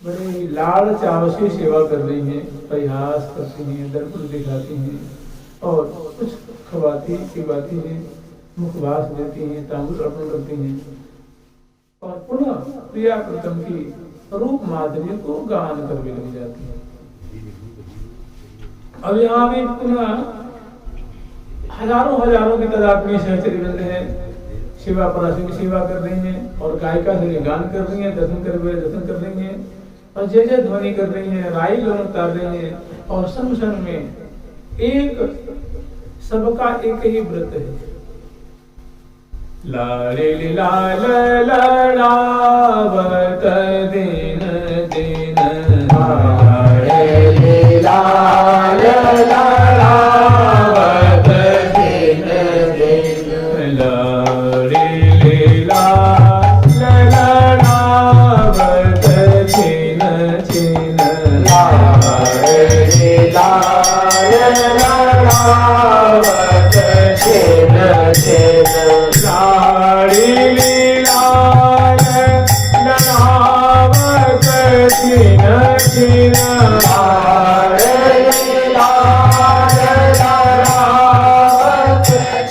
बड़े लाड़ चाव से सेवा कर रही हैं, परिहास करती हैं, दर्पण दिखाती हैं और कुछ खवाती पिवाती हैं, मुखवास देती हैं, तांबूल अर्पण करती हैं और पुनः प्रिया प्रीतम की रूप माधुर्य को गान करने लग जाती हैं। अब यहाँ भी पुनः हजारों की तादाद में सहचरी बंद हैं, शिवा पराशर की सेवा कर रही हैं और गायिका से गान कर रही हैं, दर्शन कर रही हैं और जय जय ध्वनि कर रही हैं, राई लोन उतार रही हैं और संग संग में एक सबका एक ही व्रत है। लाले लाल लड़ावत दिन दिन लाले लाल लड़ावत दिन दिन लाले लाल लड़ावत छिन छिन लाले लाल लड़ावत छिन छिन लाड़ी लाल लड़ावत छिन छिन लाड़ी लाल लड़ावत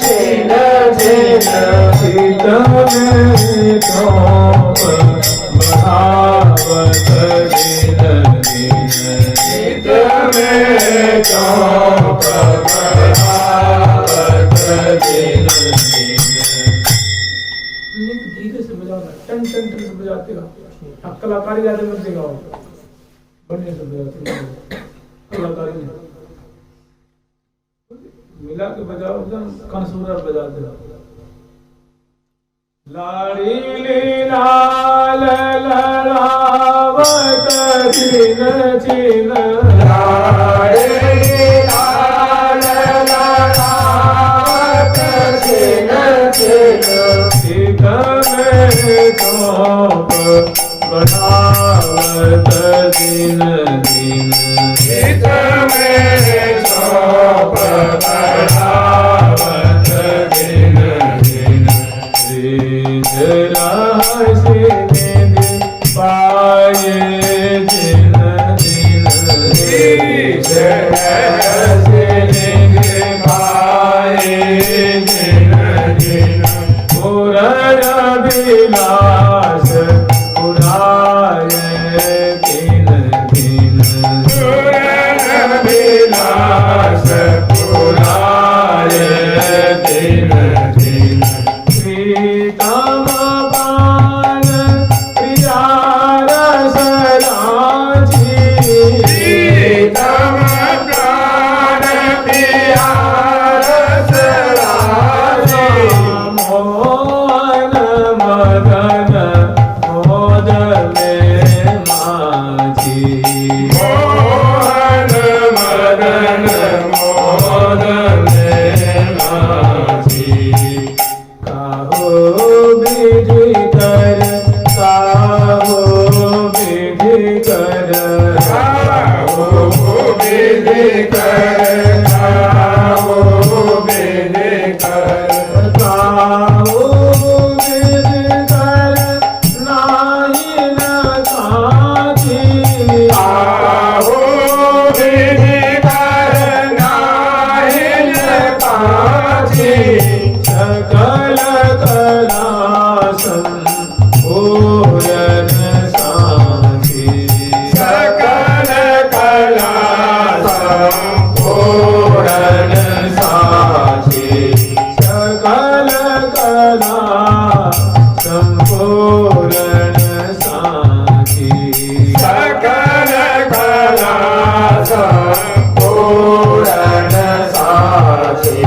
छिन छिन सीत में चौप बढ़ावत दिन दिन सीत में चौप बढ़ावत दिन दिन। धीरे से बजाना, टन टन टन से बजाते हो, अब कलाकारी ज्यादा मत दिखाओ, बढ़िया से बजाते हो कलाकारी में मिला के बजाओ, एकदम कंसूरा बजाते हो। लाड़ी लाल लड़ावत छिन छिन लाड़ी लाल लड़ावत छिन छिन सीत में चौप बढ़ावत दिन दिन सीत में चौप बढ़ावत दिन दिन राय से पाए दिन दिन से पाए दिन दिन विलास उड़ाए दिन दिन विलास उड़ाए दिन दिन प्रीतम पान प्रिया रस राजी प्रीतम प्राण प्रिया रस राजी मोहन मदन मोद में माझी मोहन मदन मोद में माझी काहो विधि कर काहो विधि कर काहो विधि कर काहो विधि कर काहो विधि कर नाही न काची काहो विधि कर नाही न काची सकल कला संपूर्ण साची सकल कला संपूर्ण साची सकल कला संपूर्ण साची सकल कला संपूर्ण साची।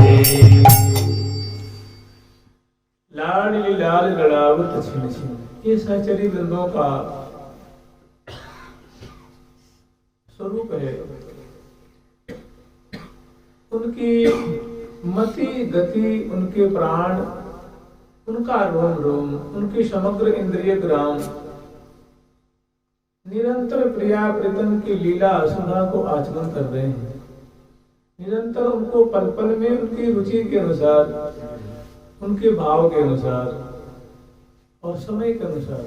लाडली लाल लड़ावत छिन छिन, ये सहचरी वृंदों का स्वरूप है। उनकी मति गति, उनके प्राण, उनका रोम रोम, उनकी समग्र इंद्रिय ग्राम निरंतर प्रिया प्रीतम की लीला सुधा को आचमन कर रहे हैं। निरंतर उनको पल पल में उनकी रुचि के अनुसार, उनके भाव के अनुसार और समय के अनुसार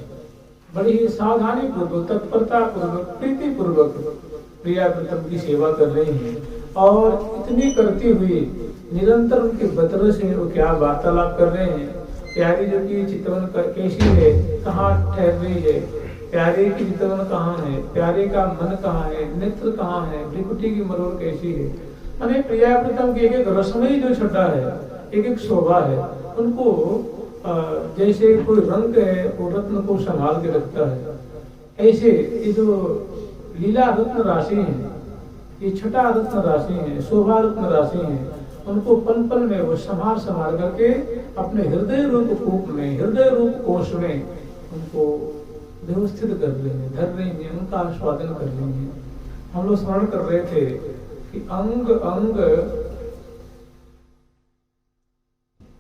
बड़ी ही सावधानी पूर्वक, तत्परता पूर्वक, प्रीति पूर्वक प्रिया प्रीतम की सेवा कर रही हैं। और इतनी करती हुई निरंतर उनके बतर से वो क्या वार्तालाप कर रहे हैं। प्यारी जो की चितवन कैसी है, कहाँ ठहर रही है, प्यारे की चितवन कहाँ है, प्यारे का मन कहाँ है, नेत्र कहाँ है, भ्रिकुटी की मरोड़ कैसी है। माने प्रिया प्रीतम की एक एक रसमयी जो छटा है, एक एक शोभा है, उनको जैसे कोई रंग है वो रत्न को संभाल के रखता है, ऐसे ये जो लीला रत्न राशि है, ये छठा रत्न राशि है, शोभा रत्न राशि है, उनको पल पल में वो संभाल संभाल करके अपने हृदय रूप कूप में, हृदय रूप कोश में उनको व्यवस्थित कर रहे हैं, धर रहे हैं, उनका आस्वादन कर रहे हैं। हम लोग स्मरण कर रहे थे कि अंग अंग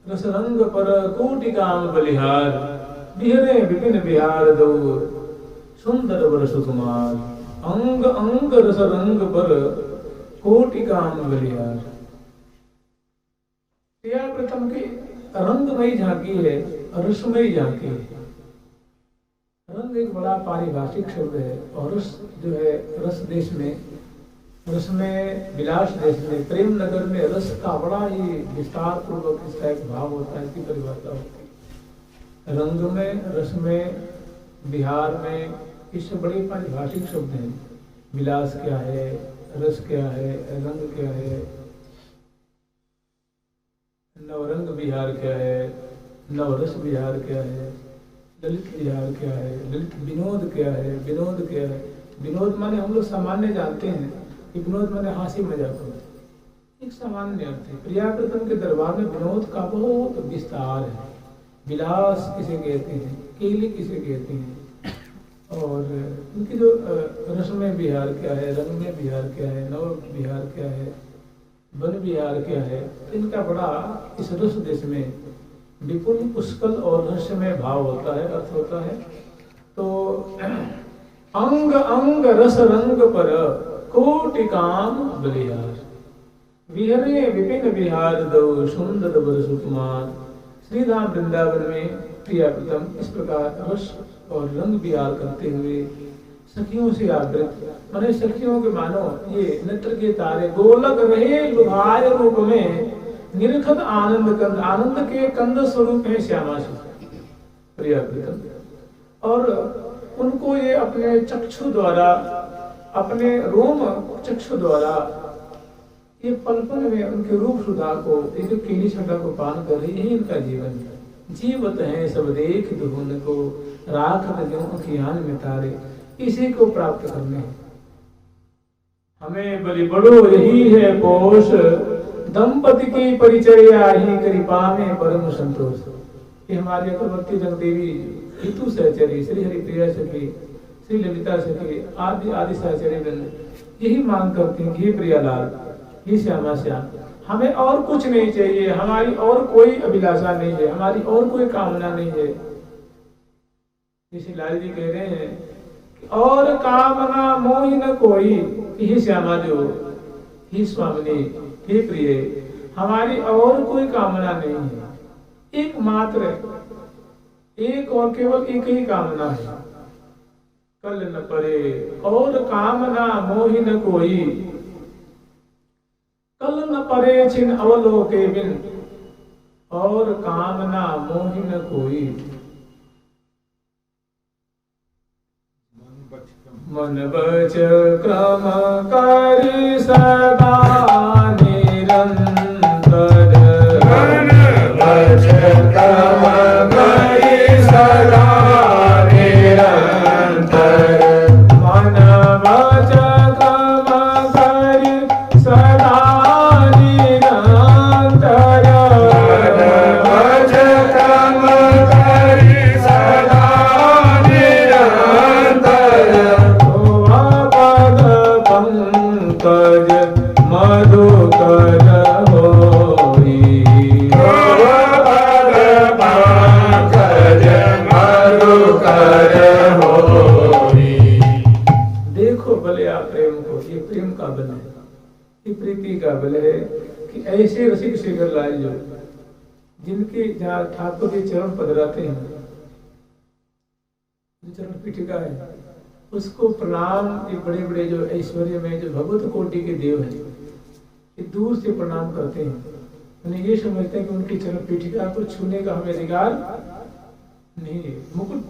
रसरंग पर कोटि काम बलिहार, बिहरे विपिन बिहार दो सुंदर वर सुकुमार। अंग अंग रसरंग पर कोटि काम बलिहार। प्रिया प्रीतम की रंगमयी झांकी है, रसमयी झांकी है। रंग एक बड़ा पारिभाषिक शब्द है, और रस जो है रस देश में, रस में विलास देश में, प्रेम नगर में रस का बड़ा ही विस्तार पूर्वक इसका एक भाव होता है, इसकी परिभाषा होती है। रंग में, रस में, बिहार में, इससे बड़े पारिभाषिक शब्द हैं। विलास क्या है, रस क्या है, रंग क्या है, नवरंग विहार क्या है, नवरस विहार क्या है, ललित विहार क्या है, ललित विनोद क्या है, विनोद क्या है। विनोद माने हम लोग सामान्य जानते हैं कि विनोद माने हंसी मजाक हो, एक सामान्य अर्थ है। प्रिया प्रीतम के दरबार में विनोद का बहुत विस्तार है। विलास किसे कहते हैं, केली किसे कहते हैं, और उनकी जो रस में विहार क्या है, रंग में विहार क्या है, नव विहार क्या है, वन विहार क्या है, इनका बड़ा इस रस देश में विपुल पुष्कल और रहस्यमय भाव होता है, अर्थ होता है। तो अंग अंग रस रंग पर कोटि काम बलिहार, विहरे विपिन बिहार दो सुंदर वर सुकुमार। श्री धाम वृंदावन में प्रिया प्रीतम इस प्रकार रस और रंग विहार करते हुए सखियों से आवृत, माने सखियों के मानो ये नेत्र के तारे गोलक रहे लुभाय रूप में, निरखत आनंद कंद, आनंद के कंद स्वरूप है श्यामा जी प्रिया प्रीतम। और उनको ये अपने चक्षु द्वारा, अपने रोम चक्षु द्वारा ये पल पल में उनके रूप सुधा को, एक केली छटा को पान कर रही है। इनका जीवन जीवत है सब देख दुहुन को, राखत जो अखियान में तारे, इसी को प्राप्त करने हैं। हमें बलि बड़ो यही है पोष, दंपति की परिचर्या ही कृपा में परम संतोष। ये हमारी अकलवती जगदेवी हितु सहचरी श्री हरिप्रिया सखी, श्री ललिता सखी आदि आदि सहचरी वृंद यही मांग करती हैं कि हे प्रियालाल, हे श्यामा श्याम, हमें और कुछ नहीं चाहिए, हमारी और कोई अभिलाषा नहीं है, हमारी और कोई कामना नहीं है। जैसे लाल जी कह रहे हैं और कामना मोहि न कोई, हे श्यामा जो, हे स्वामिनी, हे प्रिय, हमारी और कोई कामना नहीं है, एकमात्र एक और केवल एक ही कामना है, कल न परे और कामना मोहि न कोई, कल न परे छिन अवलोके बिन, और कामना मोहि न कोई। मन बच क्रम करि सदा निरंतर, मन बच क्रम करि सदा निरंतर, मन बच क्रम करि सदा निरंतर, मन बच क्रम करि सदा निरंतर, पंकज मधुकर होई, पंकज मधुकर होई। देखो भले आप प्रेम को, ये प्रेम का बल है, ये प्रीति का बल है कि ऐसे रसिक शिखर लाए जो, जिनके जहाँ ठाकुर के चरण पधराते हैं, जो चरण पीठिका है उसको प्रणाम, ये बड़े बड़े जो ऐश्वर्य में जो भगवत कोटि के देव हैं ये दूर से प्रणाम करते हैं। उन्हें ये समझते हैं कि उनकी चरण पीठिका को छूने का हमें अधिकार नहीं है। मुकुट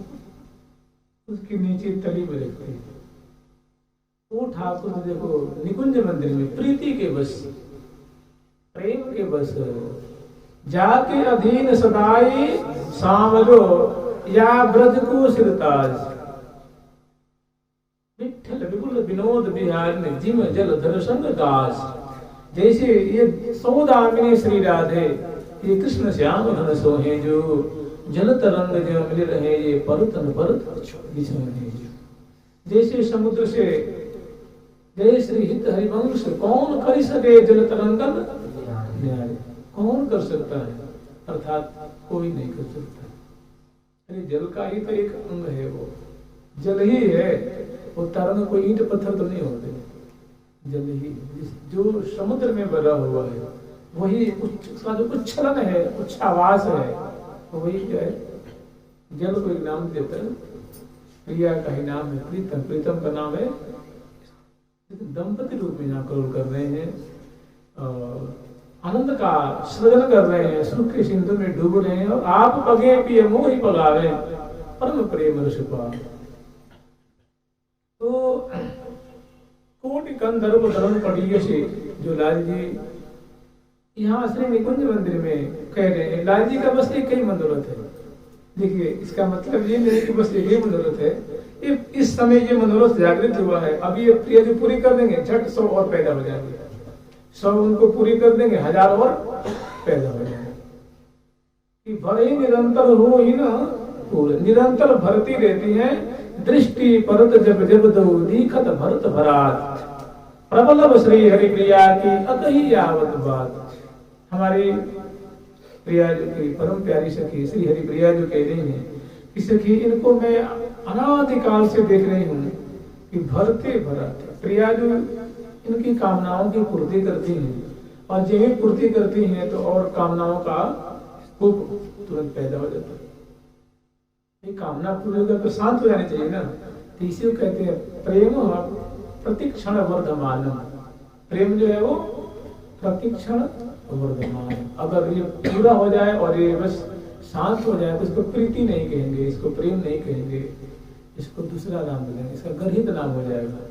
उसके नीचे तली में रखते हैं। वो ठाकुर देखो निकुंज मंदिर में प्रीति के बस, प्रेम के बस, जाके अधीन सदाई सांवरो या ब्रज को सिरताज, विठ्ठल विपुल विनोद बिहार ने जिम जल दर्शन दास। जैसे ये सौदामिनी श्री राधे ये कृष्ण श्याम घन सोहे जो जल तरंग जो मिल रहे ये परतन परत बिछोहे। जैसे समुद्र से जय श्री हित हरिवंश कौन कर सके जल तरंगन न्याय, कौन कर सकता है, अर्थात कोई नहीं कर सकता। अरे जल का ही तो एक अंग है, वो जल ही है, वो तरंग कोई ईंट पत्थर तो नहीं होते, जल ही जो समुद्र में भरा हुआ है वही उसका जो उच्छलन है, उच्छावास है, वही क्या है, जल को एक नाम देता है, प्रिया का ही नाम है प्रीतम, प्रीतम का नाम है दंपति रूप में यहाँ करोल कर रहे हैं, आनंद का सृजन कर रहे हैं, सुख के सिंधु में डूब रहे हैं। और आप पगे पिए मोह ही पगावे परम प्रेम रस पावे। तो कोटि कंदर्प धर्म पढ़िए से जो लाल जी यहाँ श्री निकुंज मंदिर में कह रहे हैं, लाल जी का बस एक ही मनोरथ है। देखिए इसका मतलब ये नहीं कि बस एक ही मनोरथ है, इस समय ये मनोरथ जागृत हुआ है, अभी ये प्रिय जो पूरी कर देंगे झट 100 और पैदा हो जाएंगे, 100 उनको पूरी कर देंगे 1000 और पैदा हो जाएंगे। कि भरे निरंतर हो ही ना पूरे, निरंतर भरती रहती है दृष्टि परत जब जब दो दीखत भरत भरात, प्रबल श्री हरि प्रिया की अतही आवत बात। हमारी प्रिया जो की परम प्यारी सखी श्री हरि प्रिया जो कह रही है कि सखी इनको मैं अनादिकाल से देख रही हूँ कि भरते भराते, प्रिया जो इनकी कामनाओं की पूर्ति करती हैं, और जब भी पूर्ति करती हैं तो और कामनाओं का कुप तुरंत पैदा हो जाता है। ये कामना पूरी होकर तो शांत हो जानी चाहिए ना, तो इसी को कहते हैं प्रेम प्रतिक्षण वर्धमान। प्रेम जो है वो प्रतिक्षण वर्धमान, अगर ये पूरा हो जाए और ये बस शांत हो जाए तो इसको प्रीति नहीं कहेंगे, इसको प्रेम नहीं कहेंगे, इसको दूसरा नाम देंगे, इसका गर्हित नाम हो जाएगा।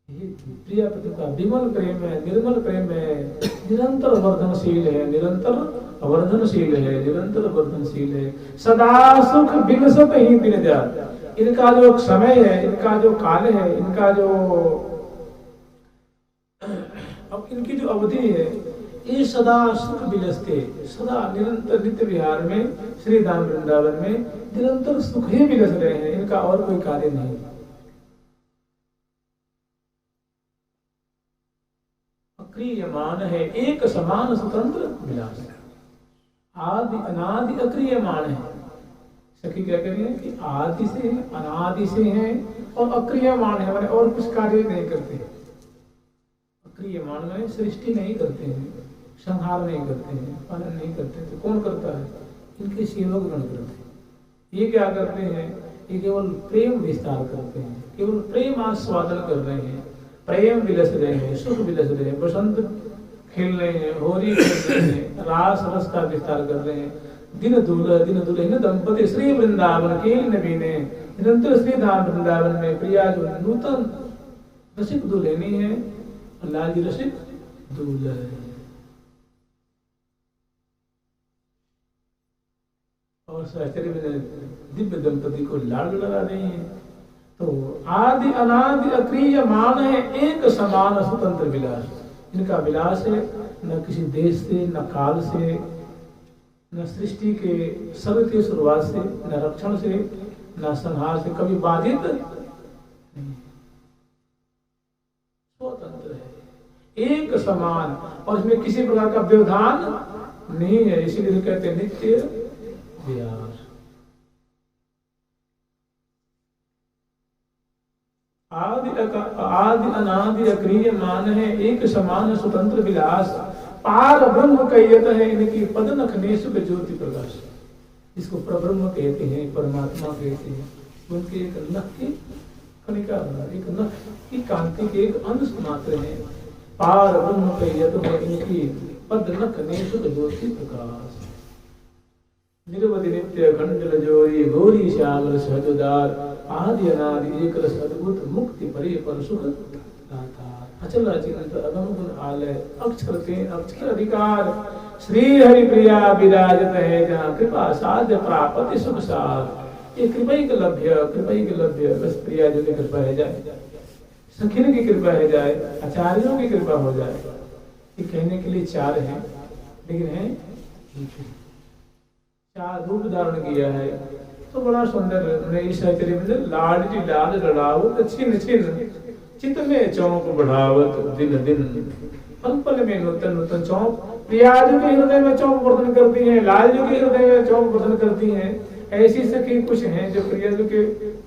ये प्रिया पति का विमल प्रेम है, निर्मल प्रेम है, निरंतर वर्धनशील है, निरंतर वर्धनशील है, निरंतर वर्धनशील है, सदा सुख बिनसत ही दिन जात। इनका जो समय है, इनका जो काल है, इनका जो अब इनकी जो अवधि है, ये सदा सुख बिलसते, सदा निरंतर नित्य विहार में श्री धाम वृंदावन में निरंतर सुख ही बिलस रहे हैं, इनका और कोई कार्य नहीं। अक्रियमान है एक समान स्वतंत्र विलास, आदि अनादि अक्रियमान है। सखी क्या कह रही है कि आदि से है, अनादि से है और अक्रियमान है, मैंने और कुछ कार्य नहीं करते। अक्रियमान में सृष्टि नहीं करते हैं, संहार नहीं करते हैं, पालन नहीं करते, तो कौन करता है? इनके सेवक गण करते हैं। ये क्या करते हैं? ये केवल प्रेम विस्तार करते हैं, केवल प्रेम आस्वादन कर रहे हैं, प्रेम विलस रहे हैं, सुख विलस रहे हैं, बसंत खेल रहे हैं, होली खेल रहे हैं, रास रस का विस्तार कर रहे हैं। दिन दुल्हन दंपति श्री वृंदावन के नवीने, निरंतर श्री धाम वृंदावन में प्रिया जो नूतन रसिक दुल्हनी है, लाल जी रसिक दुल्हन है। और सहचर्य में दिव्य दंपति को लाड़ लगा रही हैं। तो आदि अनादि अक्रियमान है एक समान स्वतंत्र विलास। इनका विलास है न किसी देश से, न काल से, न सृष्टि के सर्व की शुरुआत से, न रक्षण से, न संहार से कभी बाधित नहीं, स्वतंत्र है, एक समान, और इसमें किसी प्रकार का व्यवधान नहीं है। इसीलिए कहते हैं नित्य विहार। आदि अनादि अक्रियमान है एक समान स्वतंत्र विलास, पार ब्रह्म कैयत है इनकी पद नखने सुख ज्योति प्रकाश। जिसको परब्रह्म कहते हैं, परमात्मा कहते हैं, उनके एक नख की कणिका बना, एक नख की कांति के एक अंश मात्र है। पार ब्रह्म कहत है इनकी पद नख ने सुख ज्योति प्रकाश। निरवधि नित्य खंडल जोरी गौरी श्यामल सहजोदार आदि अनादि एक रस अद्भुत मुक्ति परे पर सुख दाता। अचल अचिंत अगम गुण आलय अक्षर ते अक्षर अधिकार श्री हरि प्रिया विराजत है जहाँ कृपा साध्य प्राप्ति सुख साध। ये कृपा के लभ्य बस प्रिया जो की कृपा है जाए, सखिन की कृपा है जाए, आचार्यों की कृपा हो जाए। ये कहने के लिए चार हैं, लेकिन है चार रूप धारण किया है तो बड़ा सुंदर। लाडली लाल लड़ावत छिन छिन चित में चौंक बढ़ावत दिन दिन पल पल में नूतन नूतन चौंक। प्रियाजू के हृदय में चौंक वर्धन करती हैं, लालजू के हृदय में चौंक वर्धन करती हैं। ऐसी सखी कुछ हैं जो प्रियाजू के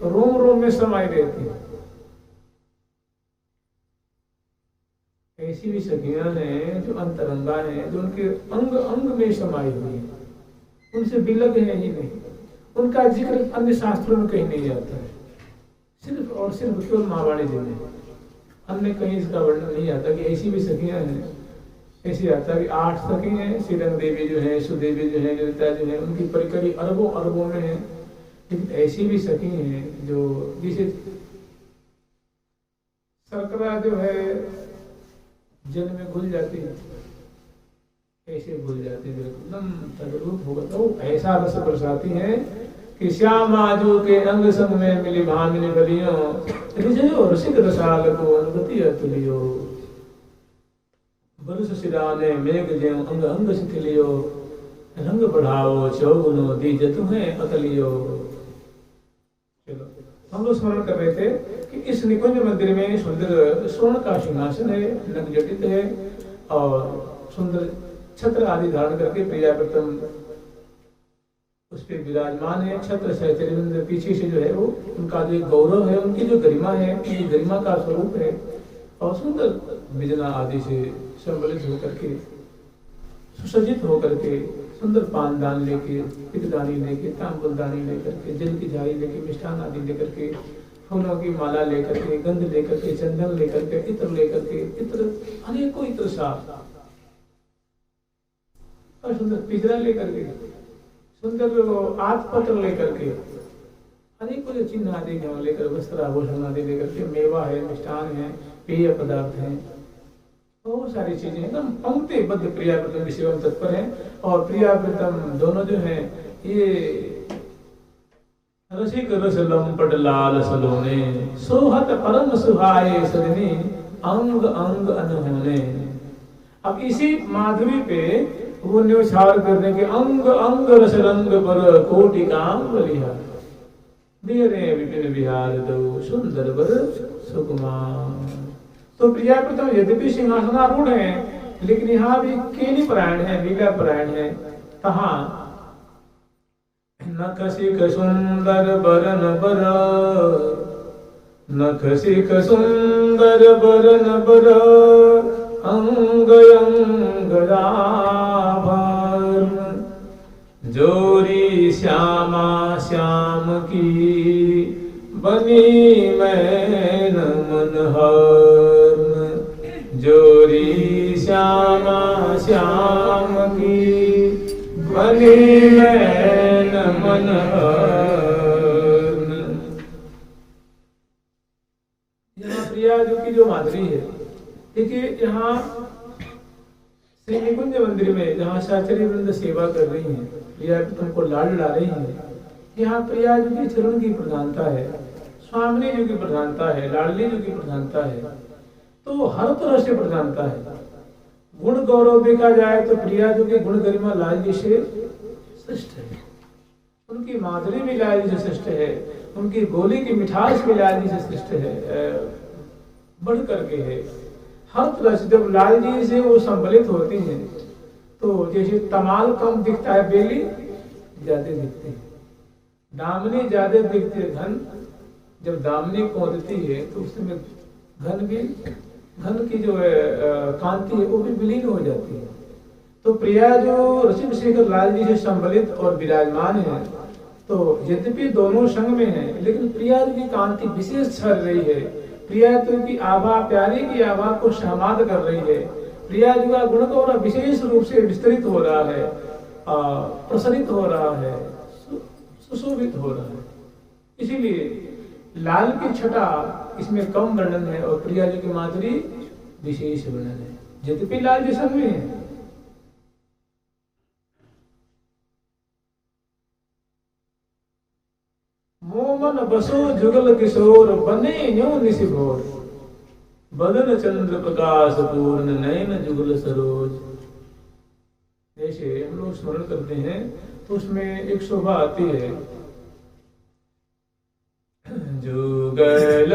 रोम रोम में समाई रहती हैं। ऐसी भी सखियां हैं जो अंतरंगा हैं, जो उनके अंग अंग में समाई हुई है, उनसे बिलग है ही नहीं। उनका जिक्र अन्य शास्त्रों में कहीं नहीं आता है, सिर्फ और सिर्फ केवल महावाणी जी में। अन्य कहीं इसका वर्णन नहीं आता कि ऐसी भी सखियां हैं। ऐसे आता है कि 8 सखी हैं, श्रीरंग देवी जो है, सुदेवी जो है, ललिता जो है, उनकी परिकरी अरबों अरबों में है। लेकिन ऐसी भी सखी हैं जो जिसे शर्करा जो है जल में घुल जाती है, ऐसे भूल जाती है, एकदम तद्रूप होगा तो ऐसा रस बरसाती है कि श्यामाजू के अंग संग में मिली भामिनी बलियों रिझयो रसिक रसाल को अनुभूति अतुलियो। बरस सिराने मेघ ज्यों अंग अंग शिथिलियो रंग बढ़ाओ चौगुनो दीज तुम्हें अतलियो। चलो हम लोग स्मरण कर रहे थे कि इस निकुंज मंदिर में सुंदर स्वर्ण का सिंहासन है, नग जटित है और सुंदर छत्र आदि धारण करके प्रियाव्रतम उस पर विराजमान है। छत्र सहचर्य पीछे से जो है वो उनका जो गौरव है, उनकी जो गरिमा है, उनकी गरिमा का स्वरूप है। और सुंदर बिजना आदि से संबलित होकर के, सुसज्जित होकर के, सुंदर पानदान लेके, पितदानी लेके, तांबुलदानी लेकर के, जल की झाड़ी लेके, मिष्ठान आदि लेकर के, फूलों की माला लेकर के, गंध लेकर के, चंदन लेकर के, इत्र लेकर के, इत्र अनेकों इत्र साथ और सुंदर पिजरा लेकर के, सुंदर आतपत्र लेकर के, अनेकों चिन्ह आदि लेकर, वस्त्र आभूषण आदि लेकर के, मेवा है, मिष्ठान है, पेय पदार्थ है, बहुत सारी चीजें एकदम पंक्तिबद्ध प्रियाव्रतम की सेवा में तत्पर है। और प्रियाव्रतम दोनों जो है ये रसिक रस लंपट लाल सलोने सोहत परम सुहाए सजनी अंग अंग अनहोने। अब इसी माधुरी पे वो न्यौछावर करने के अंग अंग रस रंग पर कोटि काम बलिहार दे विपिन विहार दो सुंदर बर सुकुमार। तो प्रियाव्रतम यद्यपि सिंहासनारूढ़ है, लेकिन यहाँ भी केली परायण है, लीला परायण है। कहा नखसिक सुंदर बरन बर, नखसिक सुंदर बरन बर अंग अंग आभरण जोरी श्यामा श्याम की बनी मैन मनहर। जोरी श्यामा श्याम की बनी मैन मनहर। यहाँ प्रिया जो की जो माधुरी है, देखिए यहाँ श्री निकुंज मंदिर में जहाँ साचर्य वृंद सेवा कर रही हैं, प्रियाव्रतम को लाड ला रही हैं, यहाँ प्रिया जी के चरण की प्रधानता है, स्वामिनी जी की प्रधानता है, लाडली जी की प्रधानता है, तो हर तरह से प्रधानता है। गुण गौरव देखा जाए तो प्रिया जी के गुण गरिमा लाल जी से श्रेष्ठ है, उनकी माधुरी भी लाल जी से श्रेष्ठ है, उनकी बोली की मिठास भी लाल जी से श्रेष्ठ है, बढ़ करके है। हर तरह से जब लाल जी से वो संबलित होती हैं तो जैसे तमाल कम दिखता है, बेली ज्यादा दिखती है, दामनी ज्यादा दिखती है, घन जब दामनी पहुंचती है तो उसमें घन की जो है कांति है वो भी विलीन हो जाती है। तो प्रिया जो रसिक शेखर लाल जी से संबलित और विराजमान है, तो यद्यपि दोनों संग में है, लेकिन प्रिया की कांति विशेष छल रही है। प्रिया की आभा, प्यारे की आभा को शहमाद कर रही है। प्रिया जी का गुण को विशेष रूप से विस्तृत हो रहा है, प्रसरित हो रहा है, सुशोभित हो रहा है। इसीलिए लाल की छटा इसमें कम वर्णन है और प्रिया जी की माधुरी विशेष वर्णन है, यद्यपि लाल जी संग में है। मोमन बसो जुगल किशोर बने न्यो निशिभोर, बदन चंद्र प्रकाश पूर्ण नयन जुगल सरोज। जैसे हम लोग स्मरण करते हैं तो उसमें एक शोभा आती है, जुगल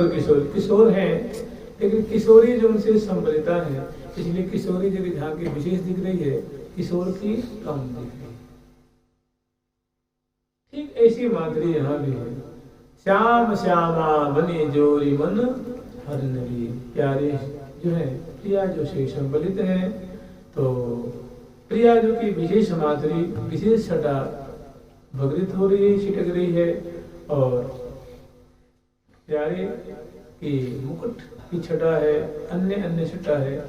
किशोर किशोर है, लेकिन किशोरी जो उनसे संबलिता है, इसलिए किशोरी जो झांकी विशेष दिख रही है, किशोर की कम दिख रही है। ठीक ऐसी माधुरी यहाँ भी है। श्याम श्यामा बने जोरी मन हर नरी, प्यारे जो है प्रिया जो से संबलित है, तो प्रिया जो की विशेष माधुरी, विशेष छटा भगृत हो रही है, छिटक रही है, और प्यारे की मुकुट की छटा है, अन्य अन्य छटा है,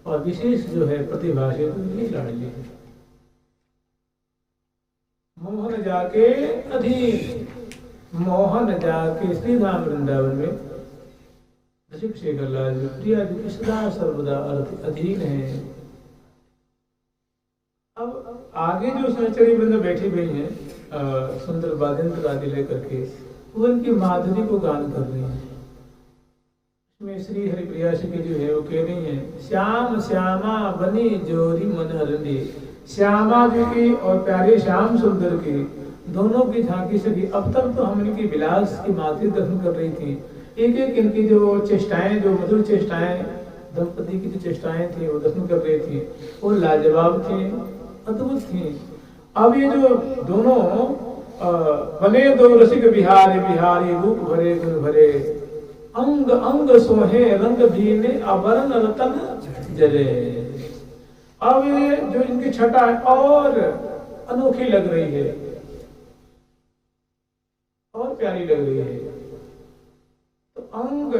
और विशेष जो है प्रतिभा से लाडली है। मोहन जाके अधीन, मोहन जाके श्री धाम वृंदावन में रसिक शेखर लाल प्रिया जी की सदा सर्वदा अधीन है। अब आगे जो सहचरी वृंद बैठी हुई है सुंदर वाद्यंत्र आदि लेकर के, वो उनकी माधुरी को गान कर रही है। इसमें श्री हरिप्रिया की जो है वो कह रही है, श्याम श्यामा बनी जोरी मन हरनी। श्यामा जी की और प्यारे श्याम सुंदर की दोनों की झांकी से भी अब तक तो हम इनकी विलास की माधुरी दर्शन कर रही थी। एक एक इनकी जो चेष्टाएं, जो मधुर चेष्टाएं, दंपति की जो चेष्टाएं थी वो दर्शन कर रही थी, वो लाजवाब थी, अद्भुत थी। अब ये जो दोनों बने दो रसिक बिहारी, बिहारी रूप भरे गुण भरे, अंग अंग सोहे रंग भीने आभरण रतन जरे। अब ये जो इनकी छटा है और अनोखी लग रही है और प्यारी लग रही है। तो अंग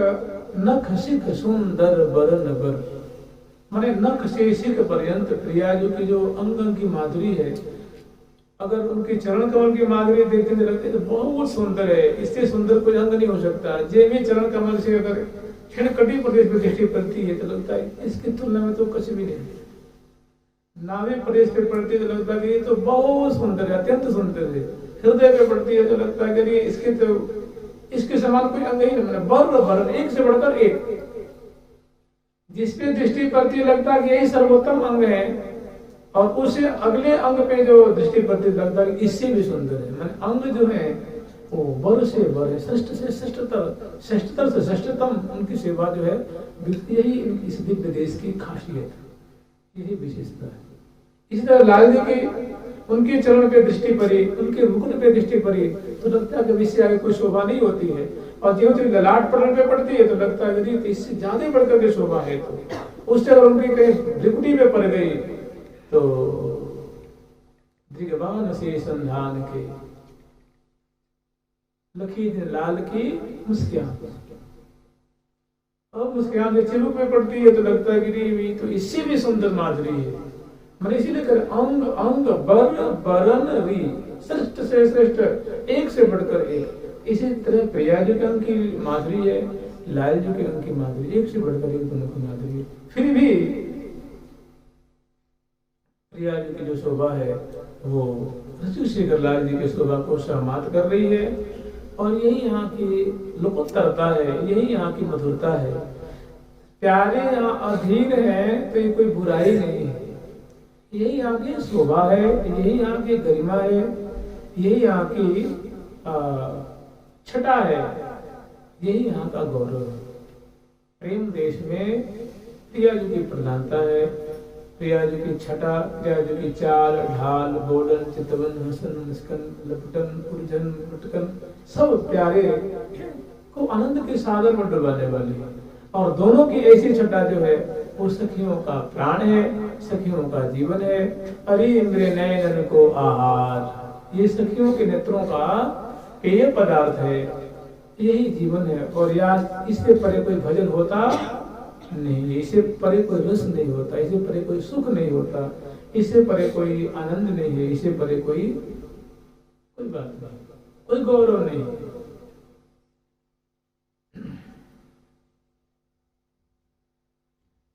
नख सिख सुंदर बरन बर, माने नख से सिख पर्यंत प्रिया जो की जो अंग की माधुरी है, अगर उनके चरण कमल की माधुरी देखने लगते तो बहुत सुंदर है, इससे सुंदर कोई अंग नहीं हो सकता। जे में चरण कमल से अगर क्षण कटी प्रदेश में दृष्टि पड़ती है तो लगता है इसकी तुलना में तो कुछ भी नहीं। नाभि प्रदेश पे पड़ती है तो लगता है कि ये तो बहुत सुंदर है, अत्यंत सुंदर है। हृदय पे पड़ती है तो लगता है कि इसके तो इसके समान कोई अंग ही नहीं, बर एक से बढ़कर एक। जिसपे दृष्टि पड़ती है लगता है कि यही सर्वोत्तम अंग है, और उससे अगले अंग पे जो दृष्टि पड़ती है लगता है कि इससे भी सुंदर है। मैंने अंग जो है वो बर से बर है, श्रेष्ठ से श्रेष्ठतर, श्रेष्ठतर से श्रेष्ठतम उनकी सेवा जो है, यही इस दिव्य देश की खासियत, यही विशेषता है। इसी तरह लाल जी की उनके चरण पे दृष्टि पड़ी, उनके मुकुट पे दृष्टि पड़ी तो लगता है कि इससे आगे कोई शोभा नहीं होती है, और जो ललाट पटल पे पड़ती है तो लगता है कि इससे ज्यादा बढ़कर के शोभा है। तो उस तरह उनकी कहीं भ्रिकुटी पे पड़ गई तो दिग्बान से संधान के लखी लाल की मुस्कान, और मुस्कान से चिबुक में पड़ती है तो लगता है कि तो इससे भी सुंदर माधुरी है। मैंने इसीलिए कर अंग अंग बर बरन री, श्रेष्ठ से श्रेष्ठ, एक से बढ़कर एक। इसी तरह प्रिया जी के अंग की माधुरी है, लाल जी के अंग की माधुरी, एक से बढ़कर एक दोनों की माधुरी है। फिर भी प्रिया जी की जो शोभा है वो ऋषिशेखर लाल जी की शोभा को सहमात कर रही है, और यही यहाँ की लोकोत्तरता है, यही यहाँ की मधुरता है। प्यारे यहाँ अधीन है तो ये कोई बुराई नहीं है, यही यहाँ की शोभा है, यही यहाँ की गरिमा है, यही यहाँ की छटा है, यही यहाँ का गौरव है। प्रेम देश में प्रिया जी की प्रधानता है, प्रिया जी की छटा, प्रिया जी की चाल ढाल बोलन चितवन हसन मुस्कन लपटन उर्जन लुटकन, सब प्यारे को आनंद के सागर में डुबाने वाली है। और दोनों की ऐसी छटा जो है वो सखियों का प्राण है, सखियों का जीवन है। अरे इंद्र नयन को आहार, ये सखियों के नेत्रों का पेय पदार्थ है, यही जीवन है। और यार इससे परे कोई भजन होता नहीं, इससे परे कोई रस नहीं होता, इससे परे कोई सुख नहीं होता, इससे परे कोई आनंद नहीं है, इससे परे कोई बात नहीं, कोई गौरव नहीं।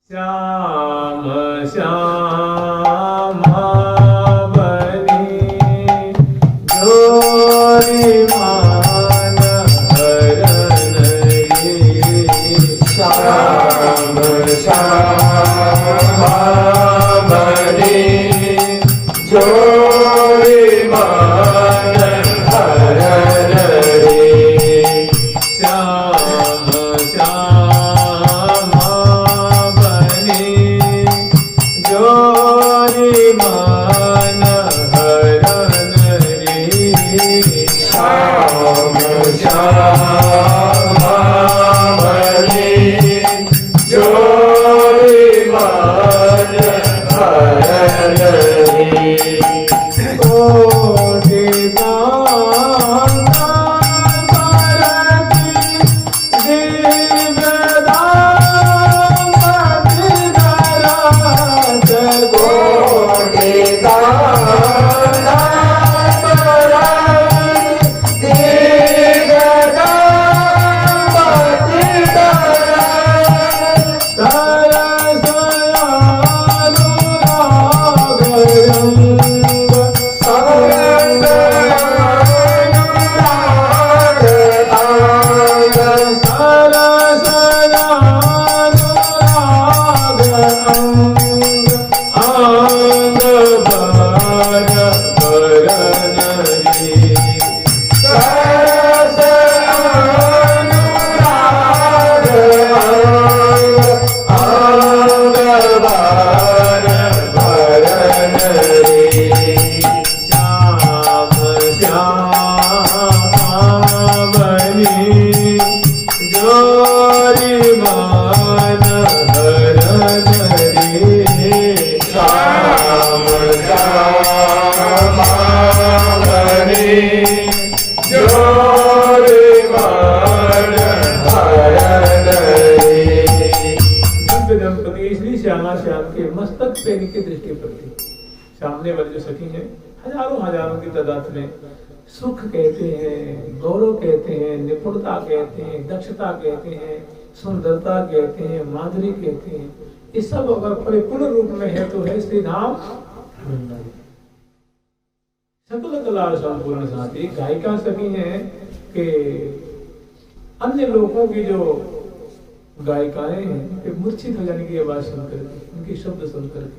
श्याम श्याम बनी जोरी मान हरन रे, श्याम श्याम बनी जोरी मान हरन रे, श्याम श्याम जोरी मान हरन रे, श्याम श्याम बनी जोरी मान हरन रे। कोटि दाता करती दिव्य दामोदर धरात, कोटि दाता करती दिव्य दामोदर धरात, तरस मस्तक पे इनकी दृष्टि पड़ती। सामने वाले जो सखी हैं हजारों हजारों की तादाद में सुख कहते हैं, गौरव कहते हैं, निपुणता कहते हैं, दक्षता कहते हैं, सुंदरता कहते हैं, माधुरी कहते हैं। ये सब अगर परिपूर्ण रूप में है तो है श्री धाम वृंदावन। सकल कला संपूर्ण साथी गायिका सभी हैं कि अन्य लोगों की जो गायिकाएं हैं वे मूर्छित हो जाने की आवाज सुनकर, उनके शब्द सुनकर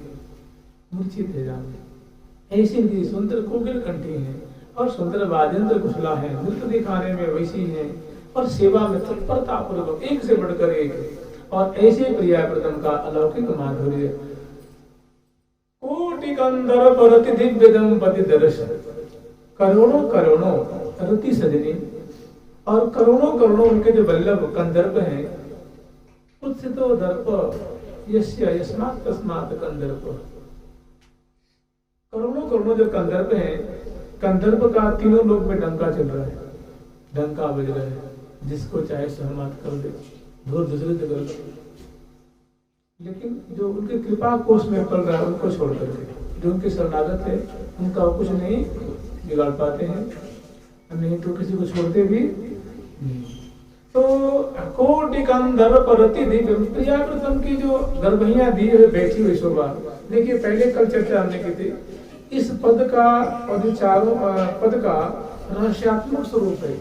मूर्छित हो जाने, ऐसी इनकी सुंदर कोकिल कंठी है और सुंदर वाद्यंत्र कुशला है, नृत्य दिखाने में वैसी है और सेवा में तत्परता पूर्वक एक से बढ़कर एक, और ऐसे प्रिया प्रदम का अलौकिक माधुर्य। कोटि कंदर परति दिव्य दंपति दर्शन, करोड़ों करोड़ों रति सजनी और करोड़ों करोड़ों उनके जो वल्लभ कंदर्प हैं, उससे तो दर्प यस्य यस्मात् तस्मात् कंदर्प। करोड़ों करोड़ों जो कंदर्प हैं, कंदर्प का तीनों लोग में डंका चल रहा है, डंका बज रहा है, जिसको चाहे सहमत कर दे, दूर दूसरे से कर दे। लेकिन जो उनके कृपा कोष में पल रहा है उनको छोड़ करके, जो उनके शरणागत है उनका वो कुछ नहीं बिगाड़ पाते हैं, नहीं तो किसी को छोड़ते भी नहीं। तो कोटि कंदर परति दिव्य, प्रिया प्रथम की जो गर्भैया दी है बैठी हुई शोभा, देखिए पहले कल चर्चा हमने की थी, इस पद का और चारों पद का रहस्यात्मक स्वरूप है,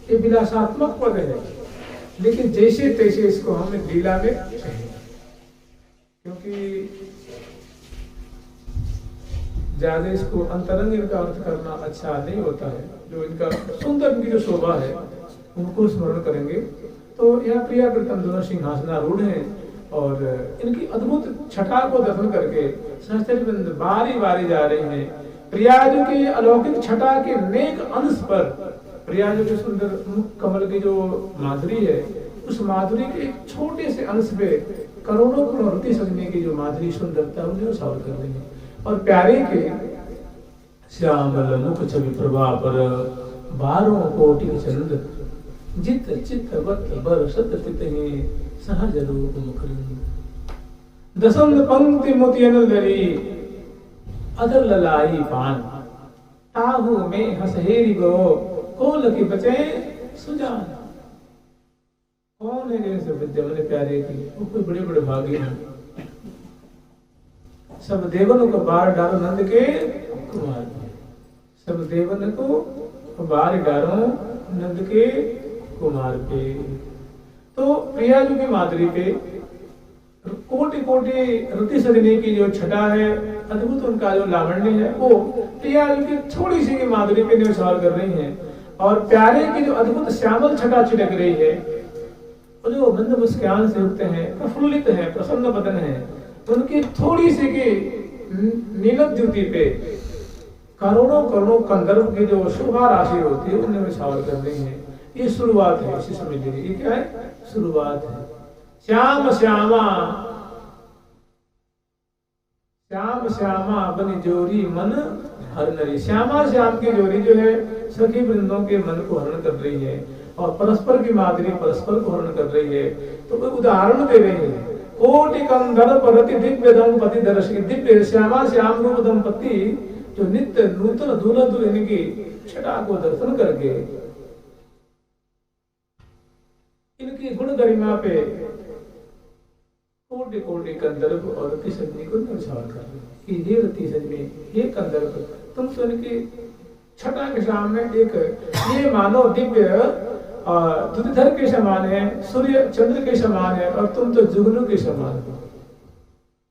ये विलासात्मक पद है, लेकिन जैसे तैसे इसको हमें लीला में चाहिए, क्योंकि ज्यादा इसको अंतरंग इनका अर्थ करना अच्छा नहीं होता है। जो इनका सुंदर इनकी जो शोभा है उनको स्मरण करेंगे। तो यह प्रिया प्रथम दोनों सिंहासनारूढ़ हैं और इनकी अद्भुत छटा को दर्शन करके सहस्त्रवृंद बारी बारी जा रही हैं। प्रियाजू की अलौकिक छटा के नेक अंश पर, प्रियाजू के सुंदर मुख कमल की जो माधुरी है, उस माधुरी के एक छोटे से अंश पे करोड़ों करोड़ रति सजने की जो माधुरी सुंदरता उन्हें सावर कर रही है। और प्यारे के श्यामल मुख छवि प्रभा पर 12 कोटि चंद्र, जित चित्त वत बर सत चित सहज रूप मुखरी, दसम पंक्ति मोतियन दरी अदर ललाई पान, ताहु में हसहेरी गो कोल की बचे सुजान। कौन है जैसे विद्या मैंने प्यारे की, वो कोई बड़े बड़े भागी हैं। सब देवन को बार डारो नंद के कुमार, सब देवन को बार डारो नंद के कुमार पे। तो प्रियाजू की माधुरी पे कोटि कोटि रति सजने की जो छटा है, अद्भुत उनका जो लावण्य है, वो प्रियाजू की थोड़ी सी माधुरी पे निवार कर रही है। और प्यारे की जो अद्भुत श्यामल छटा छिड़क रही है, जो मंद मुस्कान से उठते हैं, प्रफुल्लित हैं, प्रसन्न बदन है, उनकी थोड़ी सी की नीलक ज्योति पे करोड़ों करोड़ों कंदर्प की जो शोभा राशि होती है उन्हें विशाल कर रही है। ये शुरुआत है, इसी समझ लीजिए ये क्या है, शुरुआत है। श्याम श्यामा श्याम श्यामा बनी जोरी मन हर नरी, श्यामा श्याम की जोड़ी जो है सखी वृंदों के मन को हरण कर रही है और परस्पर की माधुरी परस्पर को हरण कर रही है। तो कोई उदाहरण दे रही है, कोटि कंदर परति दिव्य दंपति दर्श, दिव्य श्यामा श्याम रूप दंपति जो नित्य नूतन दूल्हा दुल्हन की छटा को दर्शन करके इनकी गुण गरिमा पे कोटि कोटि कंदर्प और रति सजनी को निशान कर रहे कि ये रति सजनी, ये कंदर्प, तुम तो इनकी छटा के सामने एक ये मानो दिव्य दुधर के समान है, सूर्य चंद्र के समान है, और तुम तो जुगनू के समान हो।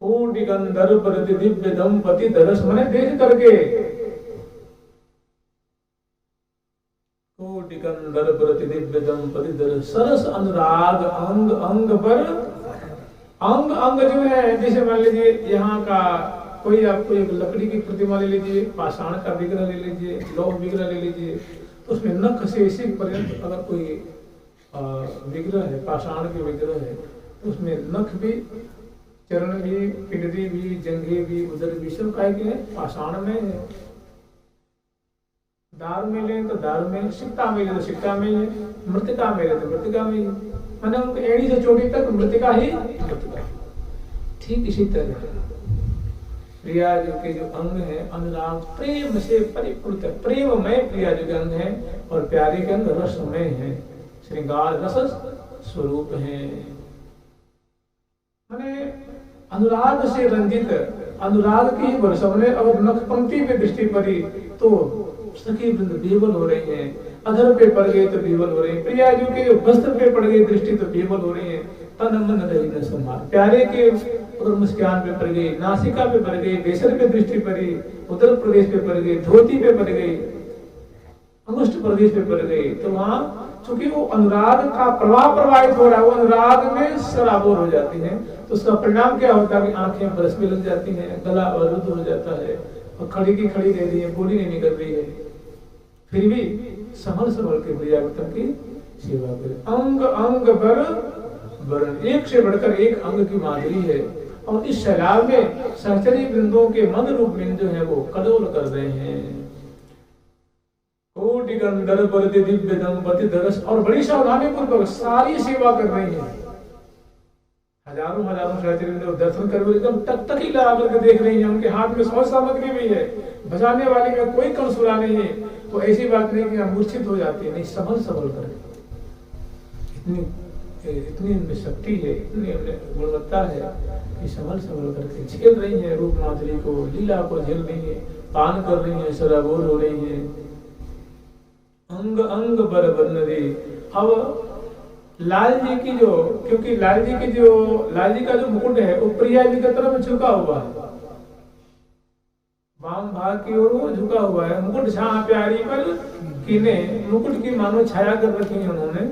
कोटि कंदर्प रति दिव्य दंपति दर्श, मने देख करके, कोटि कंदर्प रति दिव्य दंपति दर्श, सरस अनुराग अंग अंग पर, अंग अंग जो है, जैसे मान लीजिए यहाँ का कोई आपको एक लकड़ी की प्रतिमा ले लीजिए, पाषाण का विग्रह ले लीजिए, लौह विग्रह ले लीजिए, तो उसमें नख से इसी पर्यंत अगर कोई विग्रह है, पाषाण के विग्रह है, तो उसमें नख भी, चरण भी, पिंडली भी, जंघे भी, उदर भी, सब काय के हैं, पाषाण में है। दार में ले तो दार में, सिक्का में ले तो सिक्का में है, मृतिका में ले तो मृतिका में है, मैंने उनको एड़ी से चोटी तक मृतिका ही मृतिका। ठीक इसी तरह प्रियाजू के जो अंग है, अनुराग प्रेम से परिपूर्ण, प्रेममय प्रियाजू के अंग है, और प्यारे के अंग रसमय है, श्रृंगार रस स्वरूप हैं। मैंने अनुराग से रंजित अनुराग की बरसवने और नख पंक्ति पे दृष्टि पड़ी तो सखी वृंद विवल हो रही हैं, अधर पे पड़ गए तो विवल हो रहे हैं, प्रिया जी के वस्त्र पे पड़ गई दृष्टि तो विवल हो रही है, तन मन रही न संभाल, प्यारे के उधर मुस्कान पे पड़ गई, नासिका पे पड़ गई, बेसर पे दृष्टि पड़ी, उत्तर प्रदेश पे पड़ गई, धोती पे पड़ गई, अंगुष्ठ प्रदेश पे पड़ गई, तो वहां चूंकि वो अनुराग का प्रवाह प्रवाहित हो रहा है, वो अनुराग में सराबोर हो जाती है, तो उसका परिणाम क्या होता है कि आंखें बरस में लग जाती हैं, गला अवरुद्ध हो जाता है और खड़ी की खड़ी रह रही है, बोली नहीं निकल रही है, फिर भी संभल संभल के प्रियावर्तन की सेवा करे। अंग अंग बर वरण, एक से बढ़कर एक अंग की माधुरी है और इस सैलाब में सहचरी वृंदों के मन रूप में जो है वो कलोल कर रहे हैं। कोटि गंधर्व बरदे दिव्य दंपति दरस, और बड़ी सावधानी पूर्वक सारी सेवा कर रही है। हजारों हजारों सहचरी वृंद दर्शन कर एकदम टक टक ही लगा करके देख रही है, उनके हाथ में सौ सामग्री भी है, बजाने वाली में कोई कंसुला नहीं है, तो ऐसी बात नहीं कि मूर्छित हो जाती है, नहीं संभल संभल कर, इतनी इनमें शक्ति है, इतनी गुणवत्ता है कि संभल संभल करके झेल रही है रूप माधुरी को, लीला को झेल रही है, पान कर रही है, सराबोर हो रही है। अंग अंग बर बन्नरे, अब लाल जी की जो, क्योंकि लाल जी का जो मुकुट है वो प्रिया जी की तरफ झुका हुआ है, वाम भाग की ओर वो झुका हुआ है, मुकुट छाया प्यारी पर कीने, मुकुट की मानो छाया कर रखी है उन्होंने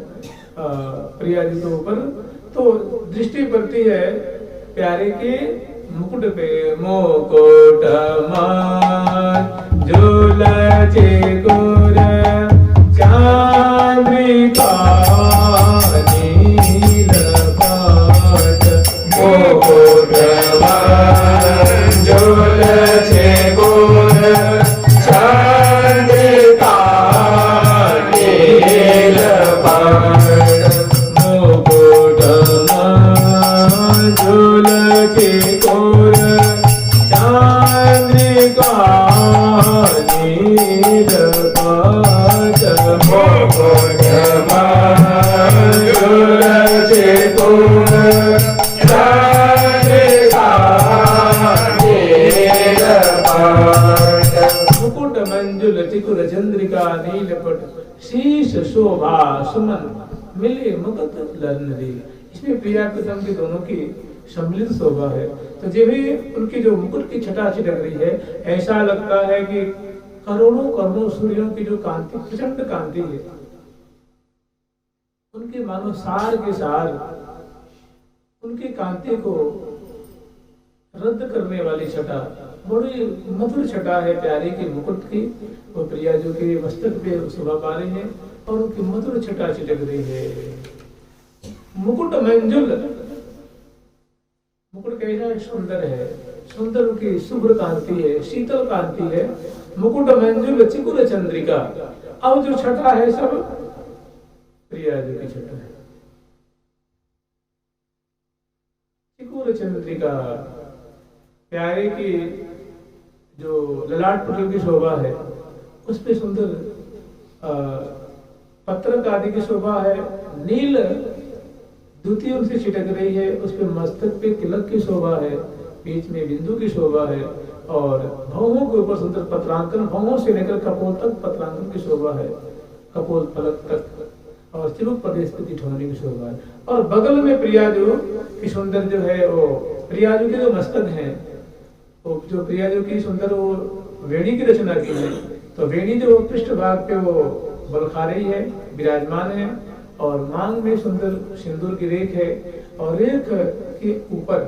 प्रिया जी के ऊपर, तो दृष्टि पड़ती है प्यारे के मुकुट पे, मुकुट मान झूलचे गोर चांद्रिका नील पाट, मुकुट मान झूलचे गोर चांद्रिका नील पाट, मुकुट मान झूलचे गोर चांद्रिका नील पाट, मुकुट मान झूलचे गोर चांद्रिका नील पाट, मुकुट मंजुल चिकुर चंद्रिका नीलपट, शीश शोभा सुमन मिले मुकुट लर्नरी। इसमें प्रिया प्रथम की दोनों की सम्मिलित शोभा है, तो जब भी उनकी जो मुकुट की छटा छिटक रही है, ऐसा लगता है कि करोड़ों करोड़ों सूर्यों की जो कांति, प्रचंड कांति है, उनके मानो सार के सार उनकी कांति को रद्द करने वाली छटा, बड़ी मधुर छटा है प्यारे के मुकुट की, वो प्रिया जो के मस्तक पे शोभा पा रही है और उनकी मधुर छटा छिटक रही है। मुकुट मंजुल, मुकुट कैसा सुंदर है, सुंदर की शुभ्र कांति है, शीतल कांति है, मुकुट मंजुल चिकुर चंद्रिका, अब जो छटा है सब प्रिया जी की छटा है, चिकुर चंद्रिका, प्यारे की जो ललाट पटल की शोभा है, उस पे सुंदर पत्रक आदि की शोभा है, नील द्वितीय उनसे छिटक रही है, उस पे मस्तक पे तिलक की शोभा है, बीच में बिंदु की शोभा है, और भौहों के ऊपर सुंदर पत्रांकन, भौहों से लेकर कपोल तक पत्रांकन की शोभा है, कपोल फलक तक, और चिबुक प्रदेश पे ठिठोनी की शोभा है, और बगल में प्रिया जो की सुंदर जो है वो प्रिया जो के जो मस्तक है, वो जो प्रिया जो की सुंदर वो वेणी की रचना की है, तो वेणी जो पृष्ठ भाग पे वो बलखा रही है, विराजमान है, और मांग में सुंदर सिंदूर की रेख है, और रेख के ऊपर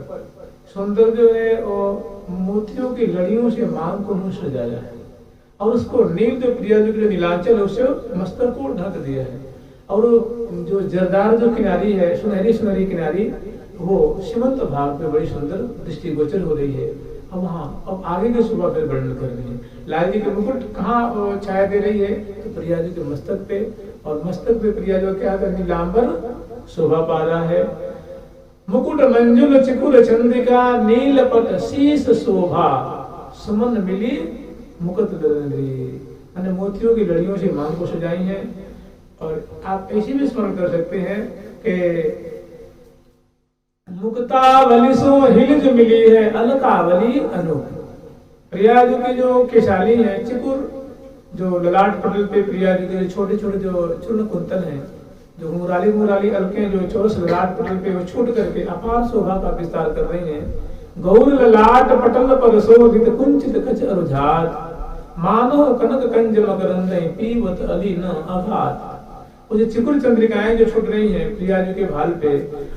सुंदर जो है वो मोतियों की लड़ियों से मांग को सजाया है, और उसको नील जो प्रिया जो की नीलांचल है उससे मस्तक को ढक दिया है, और जो जरदार जो किनारी है, सुनहरी सुनहरी किनारी, वो सीमंत भाग पे बड़ी सुंदर दृष्टिगोचर हो रही है। अब अब आगे की शोभा फिर वर्णन कर रही है, लाल जी के मुकुट कहाँ छाया दे रही है, तो प्रिया जी के मस्तक पे, और मस्तक पे प्रिया जो क्या कर नीलांबर शोभा पा रहा है। मुकुट मंजुल चिकुर चंद्रिका नीलपट शीश शोभा सुमन मिली मुकुट मोतियों की लड़ियों से मांग को सजाई है। और आप ऐसे भी स्मरण कर सकते हैं कि मुक्तावली सो हिलज मिली है अलकावली अनूप। प्रिया जी की जो केशाली है चिकुर, जो ललाट पटल पे प्रिया जी के छोटे छोटे जो चूर्ण कुंतल हैं, जो मुराली मुराली अलके जो चौरस ललाट पटल पे वो छूट करके अपार शोभा का विस्तार कर रही हैं। गौर ललाट पटल पर शोभित कुंचित कच अरुझात, मानो कनक कंज मकरंद पीवत अली न अघात। वो जो चिकुर चंद्रिकाएं जो छूट रही हैं प्रिया जी के भाल पे,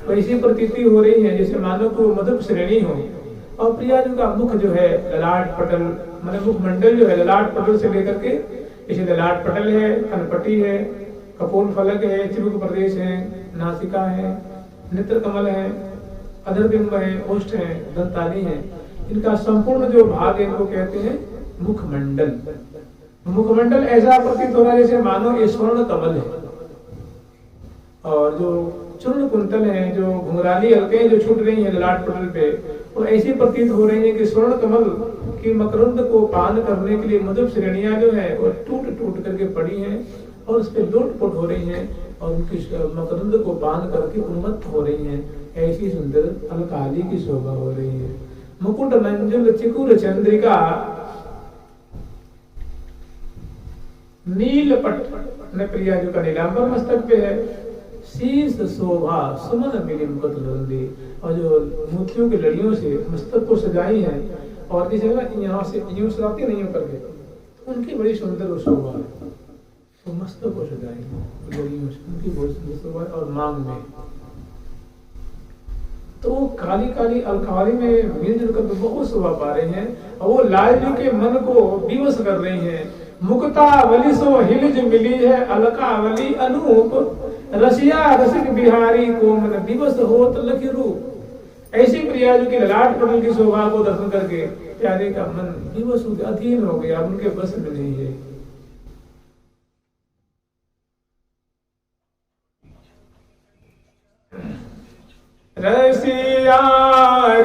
वैसी प्रतीति हो रही है जैसे मानो को मधुप श्रेणी हो। और प्रिया जी का मुख जो है ललाट पटल, मतलब मुखमंडल जो है ललाट पटल से लेकर के, जैसे ललाट पटल है, कनपटी है, कपोल फलक है, चिबुक प्रदेश है, नासिका है, नेत्र कमल है, अधरबिंब है, ओष्ठ है, दंताली है। इनका संपूर्ण जो भाग है इनको कहते हैं मुखमंडल। मुखमंडल ऐसा प्रतीत हो रहा है जैसे मानो ये स्वर्ण कमल है। और जो चूर्ण कुंतल है, जो घुंघराली हल्के जो छूट रही है ललाट पटल पे, वो ऐसी प्रतीत हो रही है कि स्वर्ण कमल की मकरंद को पान करने के लिए मधुर श्रेणियां जो है वो टूट टूट करके पड़ी हैं और उस पर लोटपोट हो रही हैं और उनकी मकरंद को पान करके उन्मत्त हो रही हैं। ऐसी सुंदर अलकाली की शोभा हो रही है। मुकुट मंजुल चिकुर चंद्रिका नील पट ने प्रिया जी का नीलांबर मस्तक पे है। शीश शोभा सुमन मिली मुकुट लंदी, और जो मोतियों की लड़ियों से मस्तक को सजाई है और जैसे ना यहाँ से यूं सजाती नहीं करके, उनकी बड़ी सुंदर शोभा है। तो मस्तक को सजाई लड़ियों से, उनकी बहुत सुंदर शोभा है। और मांग में तो काली काली अलकावली में मिलजुल कर बहुत शोभा पा रहे हैं और वो लाजू के मन को विवश कर रही हैं। मुक्तावली सो हिलज मिली है अलकावली अनूप, रसिया रसिक बिहारी को मन दिवस होत लखी रूप। ऐसी प्रिया जी की ललाट पटल की शोभा को दर्शन करके प्यारे का मन दिवस हो गया, अधीन हो गया, उनके बस में नहीं है। रसिया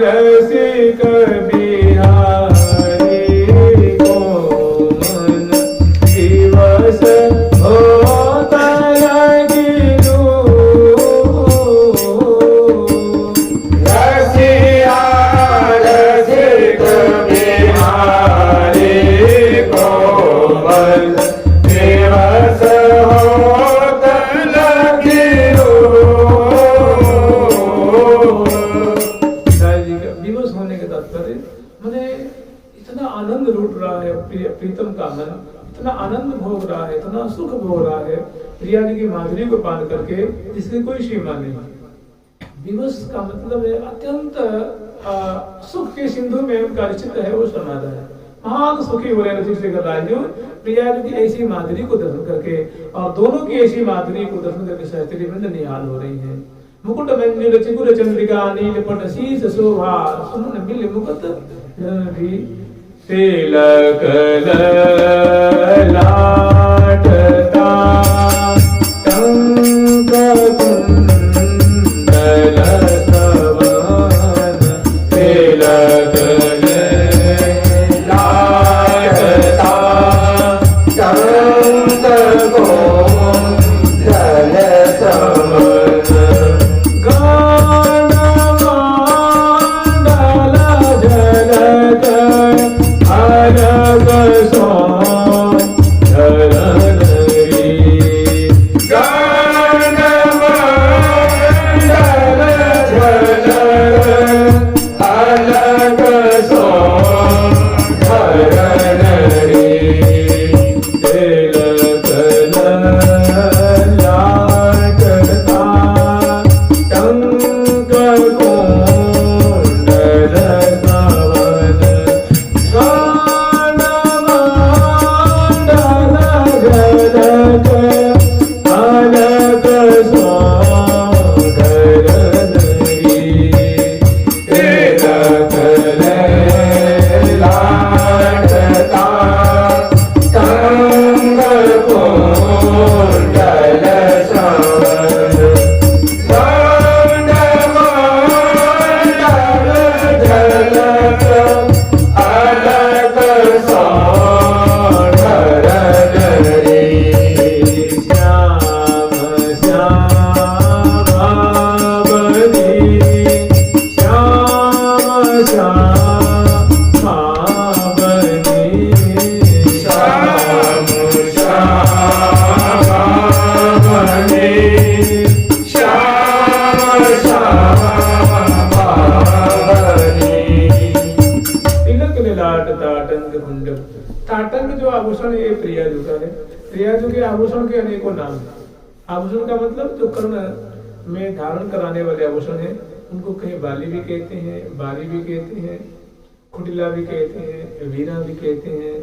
रसिक बिहारी को मन दिवस होत लखी रूप। रसिया रसिक बिहारी को मन दिवस होत लखी विवश होने के तात्पर्य मैंने इतना आनंद लूट रहा है प्रीतम का मन, इतना आनंद भोग रहा है, इतना सुख भोग रहा है प्रिया जी की माधुरी को पान करके, जिसकी कोई सीमा नहीं। विवश का मतलब है अत्यंत सुख के सिंधु में उनका चित्त है वो समा रहा है। महान सुखी हो रहे रसिक राजू प्रिया जी की ऐसी माधुरी को दर्शन करके, और दोनों की ऐसी माधुरी को दर्शन करके सहस्त्री वृंद निहाल हो रही है। मुकुट मंजुल चिकुर चंद्रिका नील पट शीश शोभा सुमन मिल मुकुट भी तिलक ललाटता टंक कुंडल स्तवन तिलक ललाटता टंक कुंडल स्तवन अलग सो धरनरी आभूषण ये प्रियाजू का है। प्रियाजू के आभूषण के अनेकों नाम है। आभूषण का मतलब जो कर्ण में धारण कराने वाले आभूषण है, उनको कहीं बाली भी कहते हैं, बारी भी कहते हैं, कुटिला भी कहते हैं, वीणा भी कहते हैं,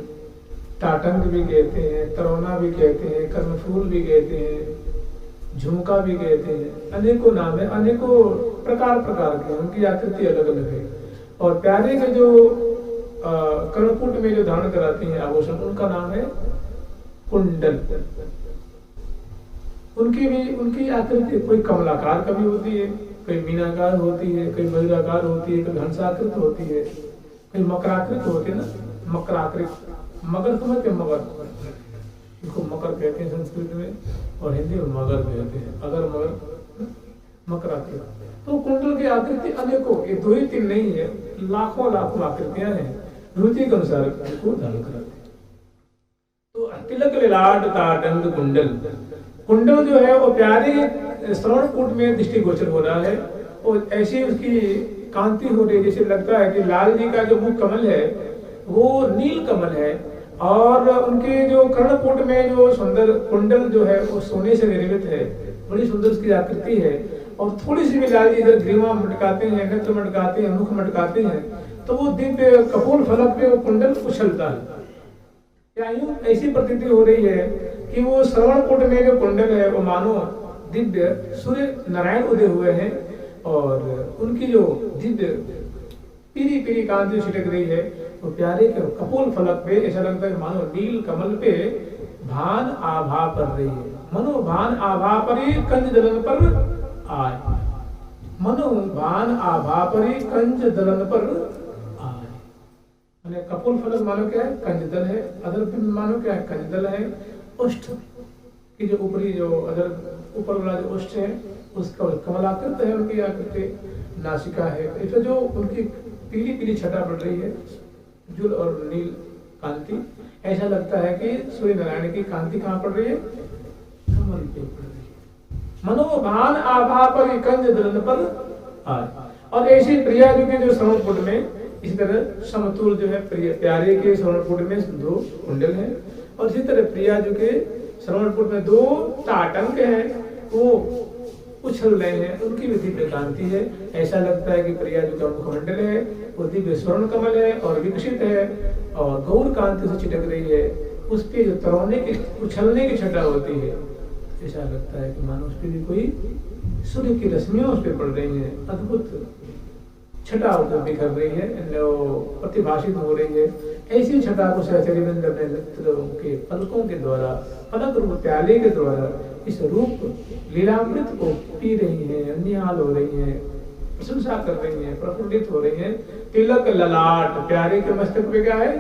ताटंक भी कहते हैं, तरौना भी कहते हैं, कर्णफूल भी कहते हैं, झुमका भी कहते हैं। अनेकों नाम है, अनेकों प्रकार के, उनकी आकृति अलग अलग है। और प्यारे के जो कर्णपुट में जो धारण कराते हैं आभूषण, उनका नाम है कुंडल। उनकी आकृति कोई कमलाकार कभी होती है, कोई मीनाकार होती है, कोई मयूराकार होती है, कोई हंसाकृत होती है, कोई मकराकृत होती है ना, मकराकृत। मगर समझते मगर, इसको मकर कहते हैं संस्कृत में, और हिंदी में मगर कहते हैं। अगर मगर मकराकृत। तो कुंडल की आकृति अनेकों, ये 2 ही 3 नहीं है, लाखों आकृतियां हैं, रुचि के अनुसार को धारण कराते हैं। तो तिलक ललाट ताटंक कुंडल, कुंडल जो है वो प्यारे श्रवणकूट में दृष्टिगोचर हो रहा है, और ऐसी उसकी कांति हो रही है जैसे लगता है कि लाल जी का जो मुख कमल है वो नील कमल है, और उनके जो कर्णपुट में जो सुंदर कुंडल जो है वो सोने से निर्मित है, बड़ी सुंदर उसकी आकृति है। और थोड़ी सी भी लाल जी इधर ग्रीवा मटकाते हैं, नेत्र मटकाते हैं, मुख मटकाते हैं, तो वो दिव्य कपोल फलक पे वो कुंडल उछलता है। क्या यूं ऐसी प्रतीति हो रही है कि वो श्रवणकूट में जो कुंडल है वो मानो दिव्य सूर्य नारायण उदय हुए हैं, और उनकी जो दिव्य पीली पीली कांति छिटक रही है, तो प्यारे के कपोल फलक पे ऐसा लगता है मानो नील कमल पे भान आभा पर रही है। मनो भान आभा परी कंज दलन पर आए, मनो भान आभा परी कंज दलन पर आए। मैंने कपोल फलक मानो क्या है, कंजदल है। अदर बिंब मानो क्या है, कंजदल है। उष्ठ की जो ऊपरी जो अदर ऊपर वाला जो उष्ठ है उसका कमलाकृत है, उनकी आकृति नासिका है। ऐसा जो उनकी पीली पीली छटा पड़ रही है, जुल और नील कांति, ऐसा लगता है कि सूर्य नारायण की कांति कहाँ पड़ रही है, कमल पे पड़ रही है। मनोभान आभा पर कंज दलन पर आए। और ऐसी प्रिया जो के जो श्रवणकूट में इसी तरह समतुल जो है प्यारे के श्रवणकूट में 2 कुंडल है, और इसी तरह प्रिया जो के श्रवणकूट में 2 ताटंक है, वो उछल रहे हैं, उनकी भी दिव्य कांति है। ऐसा लगता है कि प्रिया जो का मुखमंडल है वो दिव्य स्वर्ण कमल है और विकसित है, और गौर कांति से चिटक रही है। उस पे जो तरौने की उछलने की छटा होती है, ऐसा लगता है कि मानो उस पर भी कोई सूर्य की रश्मियां उस पर पड़ रही है, अद्भुत छटा ऊपर बिखर रही है, प्रतिभाषित हो रही है। ऐसी छटा को सहचर्यविंद अपने नेत्रों के पलकों के द्वारा, पलक रूप प्याले के द्वारा इस रूप लीलामृत को पी रही है, निहाल हो रही है, प्रशंसा कर रही है, प्रफुल्लित हो रही है। तिलक ललाट, प्यारे के मस्तक पे क्या है,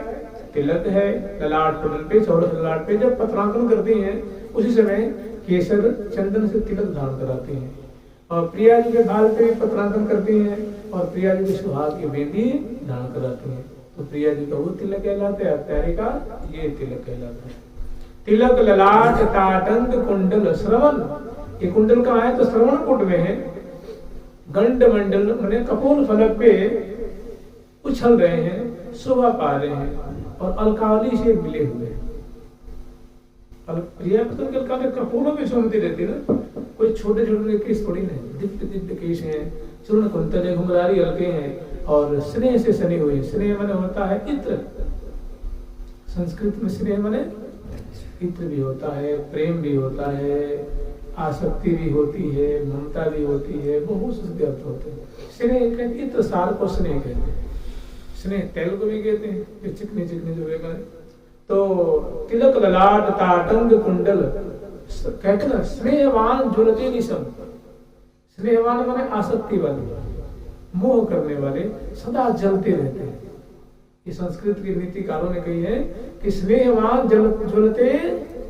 तिलक है। ललाट कुंडल पे, चौरस ललाट पे जब पत्रांकन करती हैं उसी समय केसर चंदन से तिलक धारण कराती हैं, और प्रिया जी के बाल पे पत्रांकन करती हैं, और प्रिया जी के सुहाग की बेदी धारण कराती हैं। तो प्रिया जी का वो तिलक कहलाते हैं, प्यारे का ये तिलक कहलाता है। तिलक ललाट ताटंक कुंडल श्रवण, ये कुंडल कहाँ है, तो श्रवणकूट में है। गंड मंडल मैंने कपोल फलक पे उछल रहे हैं, शोभा पा रहे हैं, और अलकावली से मिले हुए हैं। प्रिया पतंग कपोलों में शोभती रहती है ना, कोई छोटे छोटे केस थोड़ी नहीं, दिव्य दिव्य केस हैं, चूर्ण कुंतले घुंघरारी हल्के हैं, और स्नेह से सने हुए। स्नेह माने होता है इत्र, संस्कृत में स्नेह माने इत्र भी होता है, प्रेम भी होता है, आसक्ति भी होती है, ममता भी होती है, बहुत से अर्थ होते हैं। स्नेह कहते इत्र सार को स्नेह कहते हैं, स्नेह तेल को भी कहते हैं, चिकने चिकने जो वेगा। तो तिलक ललाट ताटंग कुंडल कहते ना, स्नेहवान ज्वलते निशम। स्नेहवान माने आसक्ति वाले, मोह करने वाले, सदा जलते रहते हैं। ये संस्कृत की नीतिकारों ने कही है कि स्नेहवान ज्वलते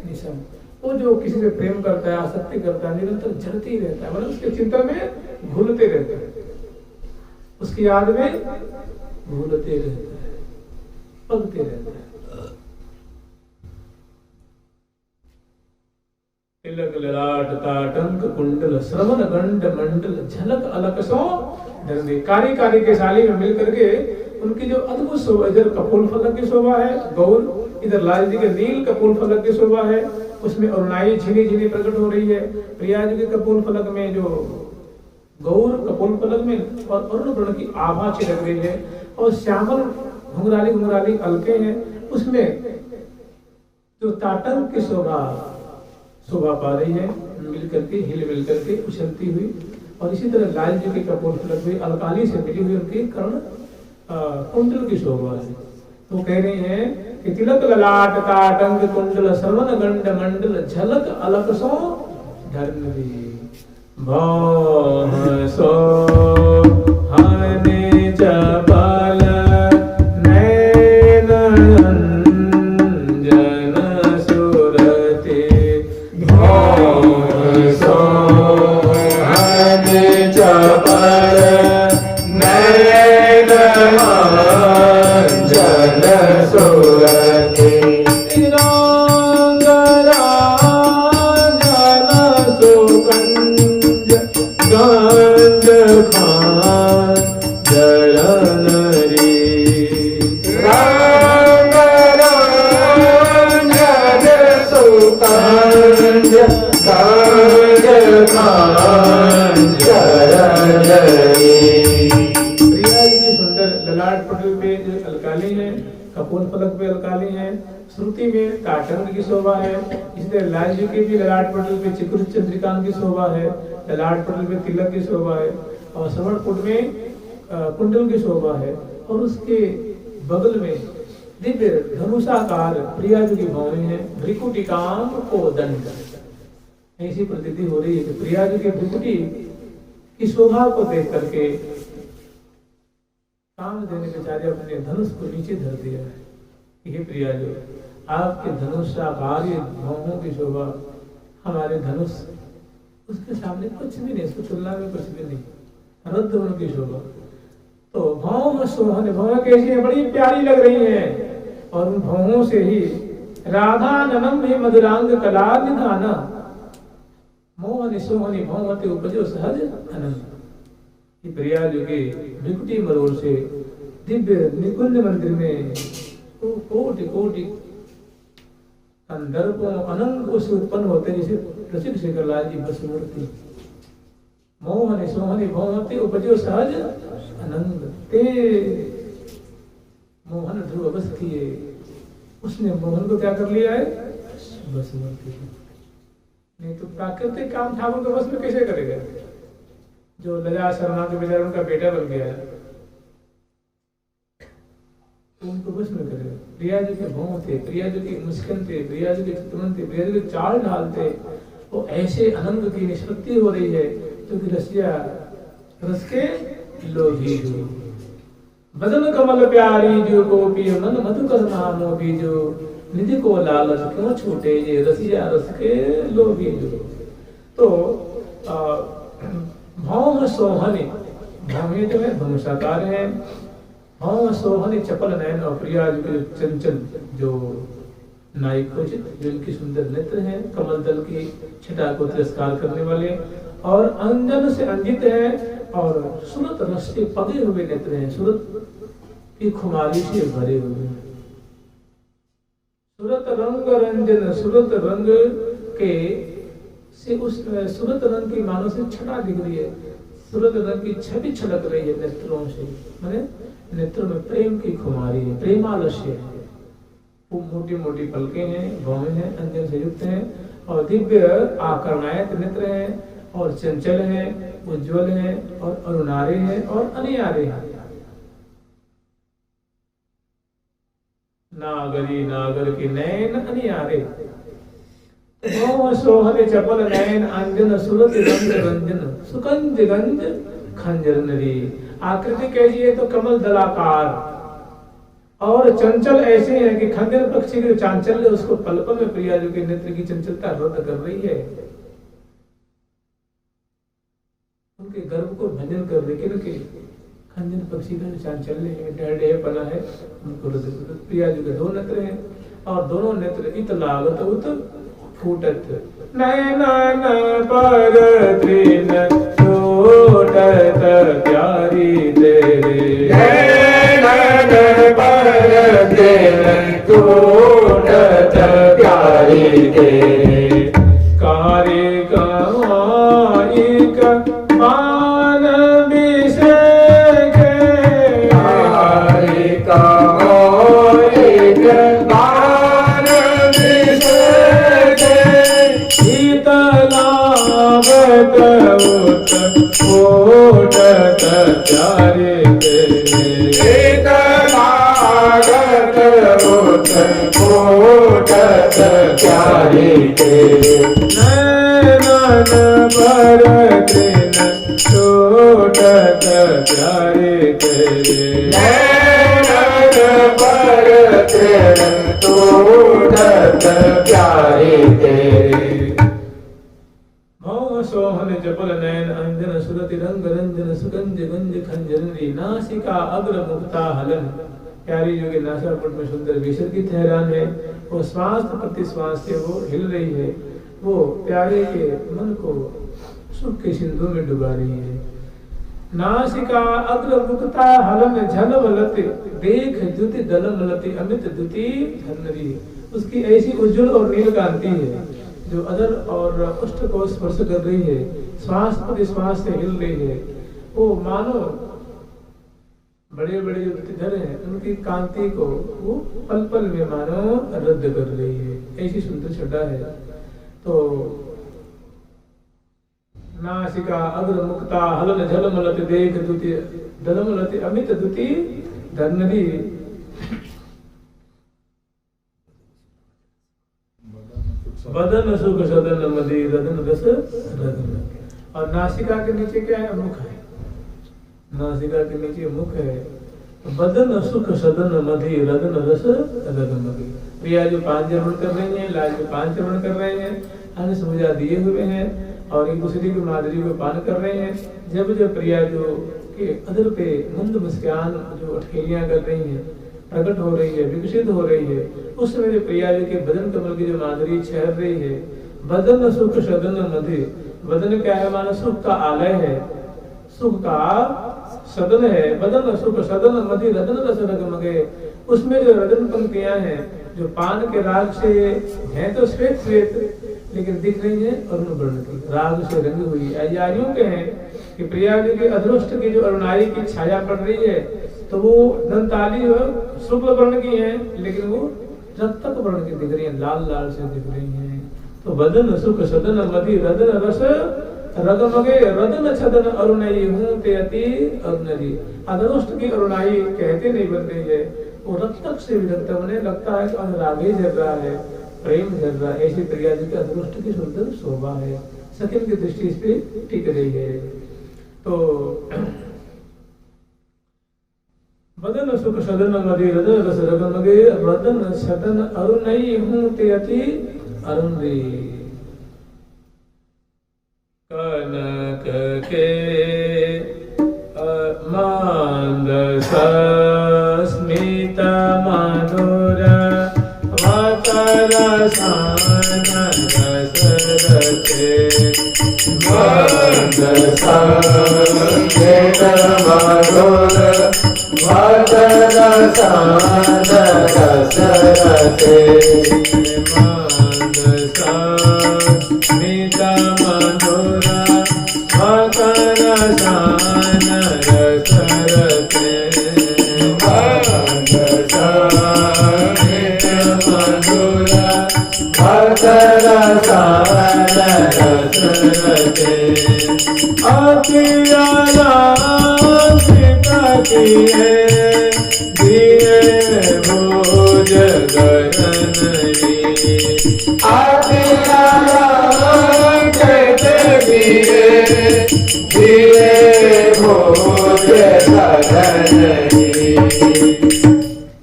निशम, वो जो किसी से प्रेम करता है, आसक्ति करता है, निरंतर जलते ही रहता है, मतलब उसके चिंतन में घुलते रहते हैं, उसकी याद में घुलते रहते हैं, पलते रहते हैं। तिलक ललाट ताटंक कुंडल श्रवण गंड मंडल झलक अलक सो धरने। कारी कारी के साली में मिल करके उनकी जो अद्भुत शोभा, इधर कपोल फलक की शोभा है, गौर इधर लाल जी के नील कपूर फलक की शोभा है, उसमें अरुणाई झिनी झिनी प्रकट हो रही है। प्रिया जी के कपूर फलक में जो गौर कपूर फलक में और अरुण वर्ण की आभा छिड़क रही है, और श्यामल घुंघराली घुंघराली अलके हैं, उसमें जो ताटंक की शोभा पा रही है, मिलकर के हिल मिलकर के उछलती हुई। और इसी तरह लाल जी के कपूर फलक में अलकाली से मिली हुई उनकी कर्ण कुंडल की शोभा है। तो कह रही हैं कि तिलक ललाट ताटंक कुंडल श्रवण गंड मंडल झलक अलक सो धर्मवी भौम सो हने चपल नैन अंजन सुरते भौम सो हने चपल नैन अंजन सुरते कपूर फलक पे अलकाली है, श्रुति में ताटंक की शोभा है। इसलिए लाल जी के भी ललाट पटल पे चिकुर चंद्रिकांत की शोभा है, ललाट पटल पे तिलक की शोभा है, और श्रवणकुंड में कुंडल की शोभा है। और उसके बगल में दिव्य धनुषाकार प्रिया जी की भौहें हैं, भ्रिकुटिकाम को दंड। ऐसी प्रतीति हो रही है कि प्रिया जी की भ्रिकुटी की शोभा को देख करके काम देने बेचारे अपने धनुष को नीचे धर दिया है। ये प्रिया जो आपके धनुषाकार भौहों की शोभा, हमारे धनुष उसके सामने कुछ भी नहीं, उसकी तुलना में कुछ भी नहीं, रद्द उनकी शोभा। तो भौम सोहन, भौं कैसी है, बड़ी प्यारी लग रही है। और उन भौहों से ही राधा ननम में मधुरांग कला निधाना मोहन सोहनी भौमते उपजो सहज अनंत। प्रिया जो के भ्रिकुटी मरोड़ से दिव्य निकुंज मंदिर में कोटि कोटि अंदर्पों अनंग उससे उत्पन्न होते, जैसे रसिक शेखर लाल जी बस मूर्ति मोहन सोहनी भौमते उपजो सहज अनंग ते मोहन ध्रुव बस किए। उसने मोहन को क्या कर लिया है, बस मूर्ति। नहीं तो प्राकृतिक काम ठाकुर के बस में कैसे करेगा। जो लजा शर्मा के बेचारे उनका बेटा बन गया है, उनको बस में करेगा। प्रिया जी के भौं थे, प्रिया जी की मुस्कान थे, प्रिया जी के चितवन थे, प्रिया जी के चाल ढाल थे। वो ऐसे अनंग की निष्पत्ति हो रही है क्योंकि रसिया रस के लोभी जो बदन कमल प्यारी जो गोपी मन मधुकर नामो भी जो निधि को लालच क्यों छूटे ये रसिया रस के लोभी जो। तो भौम सोहनी, भौमें जो है धनुषाकार है, भौम सोहनी चपल नयन और प्रिया जी के चंचल जो नायकोचित जो इनकी सुंदर नेत्र हैं, कमल दल की छटा को तिरस्कार करने वाले, और अंजन से अंजित है, और सुरत रस के पगे हुए नेत्र हैं, सुरत की खुमारी से भरे हुए। सुरत रंग रंजन, सुरत रंग के से उस सुरत रंग की मानो से छटा दिख रही है, सुरत रंग की छवि छलक रही है नेत्रों से, माने नेत्रों में प्रेम की खुमारी है, प्रेमालस्य है। मोटी मोटी पलकें हैं, भौहें हैं, अंजन से युक्त हैं, और दिव्य आकर्णायत नेत्र हैं, और चंचल हैं, उज्ज्वल हैं, और अरुणारे हैं, और अनियारे हैं। नागरी नागर की नैन अनियारे, सोहन चपल नयन अंजन सुरत रंग रंजन सुकंज गंज खंजर नरी। आकृति कैसी है तो कमल दलाकार, और चंचल ऐसे हैं कि खंजर पक्षी के चांचल्य उसको पल पल में प्रिया जी के नेत्र की चंचलता रद्द कर रही है, उनके गर्भ को भंजन कर रही है। खंजर पक्षी का चांचल्य है, डरडेपना है, उनको रद्द। प्रिया जी के दो नेत्र हैं, और दोनों नेत्र इत लागत उत फूटत नयनन पर तृण छूटत प्यारी तेरे, नयनन पर तृण छूटत तेरे कारे एक पान विषय के कारे एक पान विषय के शीतलावत उत ओटत प्यारे तेरे शीतलागत उत ओटत प्यारे तेरे नैनन पर दिन छोटत प्यारे तेरे नैनन पर दिन छोटत प्यारे तेरे सोहन जपल नयन अंजन सुरति रंग रंजन सुगंज गंज खंजनरी नासिका अग्र मुक्ता हलन। प्यारी जो कि नासापुट में सुंदर विसर की ठहरान है, वो श्वास प्रति श्वास से वो हिल रही है, वो प्यारे के मन को सुख के सिंधु में डुबा रही है। नासिका अग्र मुक्ता हलन झलवलति देख द्युति दलमलति अमित द्युति धनरी। उसकी ऐसी उज्जवल और नीलकांति है जो अधर और उष्ठ को स्पर्श कर रही है, श्वास प्रति श्वास से हिल रही है। वो मानो बड़े बड़े जो धर हैं उनकी कांति को वो पल पल में मानो रद्द कर रही है, ऐसी सुंदर छटा है। तो नासिका अग्र मुक्ता हलन झलमलति देख द्युति दलमलति अमित द्युति धनरी। बदन सुख सदन मदि रदन रस रदन। और नासिका के नीचे क्या है? मुख है। नासिका के नीचे मुख है। बदन सुख सदन मदि रदन रस रदन मदि। प्रिया जो 5 चरण कर रही हैं, लाल जो 5 चरण कर रहे हैं, अन्य समझा दिए हुए हैं और एक दूसरे की माधुरी को पान कर रहे हैं। जब जब प्रिया जो के अधर पे मंद मुस्कान जो अठखेलियां कर रही हैं, प्रकट हो रही है, विकसित हो रही है, उस समय प्रिया जी के बदन कमल की जो माधुरी छहर रही है। बदन सुख सदन मधि, बदन क्या है? मानो सुख का आलय है, सुख का सदन है। बदन सुख सदन मधि रदन रस रगमगे। उसमें जो रदन पंक्तियां हैं जो पान के राग से हैं तो श्वेत श्वेत लेकिन दिख रही है अरुण वर्ण की, राग से रंगी हुई। यूं कहें कि प्रिया जी के अधरोष्ट की जो अरुणाई की छाया पड़ रही है तो वो दंताली शुक्ल वर्ण की है लेकिन वो रक्तक वर्ण की दिख रही है, लाल लाल से दिख रही है। तो बदन सुख सदन मधि रदन रस रगमगे रदन छदन अरुणाई हूं ते अति अरुणरी। अधरोष्ट की अरुणाई कहते नहीं बन रही है, वो रक्तक से विरक्त होने लगता है कि अनुराग ही झर रहा है, प्रेम झर रहा है। ऐसी प्रिया जी के अधरोष्ट की सुंदर शोभा है, सकिन की दृष्टि इस पे टिक रही है। तो बदन सुख सदन मधि रदन रस रगमगे रदन छदन अरुणई हूं ते अति अरुणरी। कनक के मानस स्मित मधुर वतरसान रसरते। मानस स्मित मधुर वतरसान रसरते।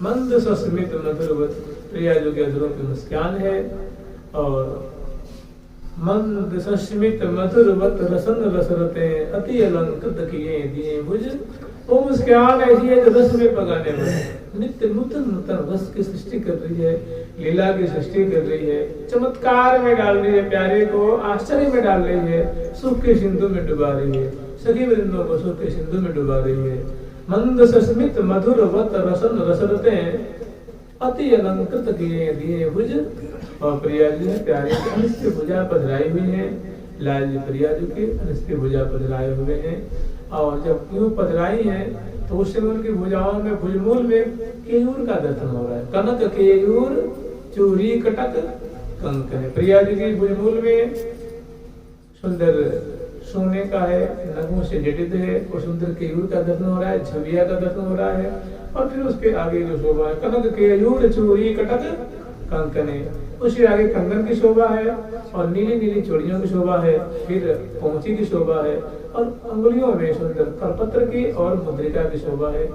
मंद सस्मित मधुरवत प्रिया जो के अधरों की मुस्कान है और मंद सस्मित मधुरवत रसन रसरते अति अलंकृत किए दिए भुज। वो मुस्कान ऐसी है जो रस में पकाने वाली, नित्य नूतन नूतन रस की सृष्टि कर रही है, लीला की सृष्टि कर रही है, चमत्कार में डाल रही है, प्यारे को आश्चर्य में डाल रही है, सुख के सिंधु में डुबा रही है, सखी वृंदों को सुख के सिंधु में डुबा रही है। मंद सस्मित मधुर वत रसन रसरते अति अलंकृत किए दिए भुज, और प्रिया जी है प्यारे की अनिष्ट भुजा पधराई हुई है। लाल जी प्रिया जी की अनिष्ट भुजा पधराए हुए हैं, और जब यूं पधराई है तो उस समय उनकी भुजाओं में भुजमूल में केयूर का दर्शन हो रहा है। कनक केयूर चूरी कटक कंकन, प्रिया जी की भुजमूल में सुंदर सोने का है, नगों से जटित है, और सुंदर केयूर का दर्शन हो रहा है, झविया का दर्शन हो रहा है। और फिर उसके आगे जो शोभा है कनक केयूर चूरी कटक कंकने, उसके आगे कंगन की शोभा है, और नीली नीली चूड़ियों की शोभा है, फिर पहुंची की शोभा है, और अंगुलियों में सुंदर करपत्र की और मुद्रिका की शोभा है।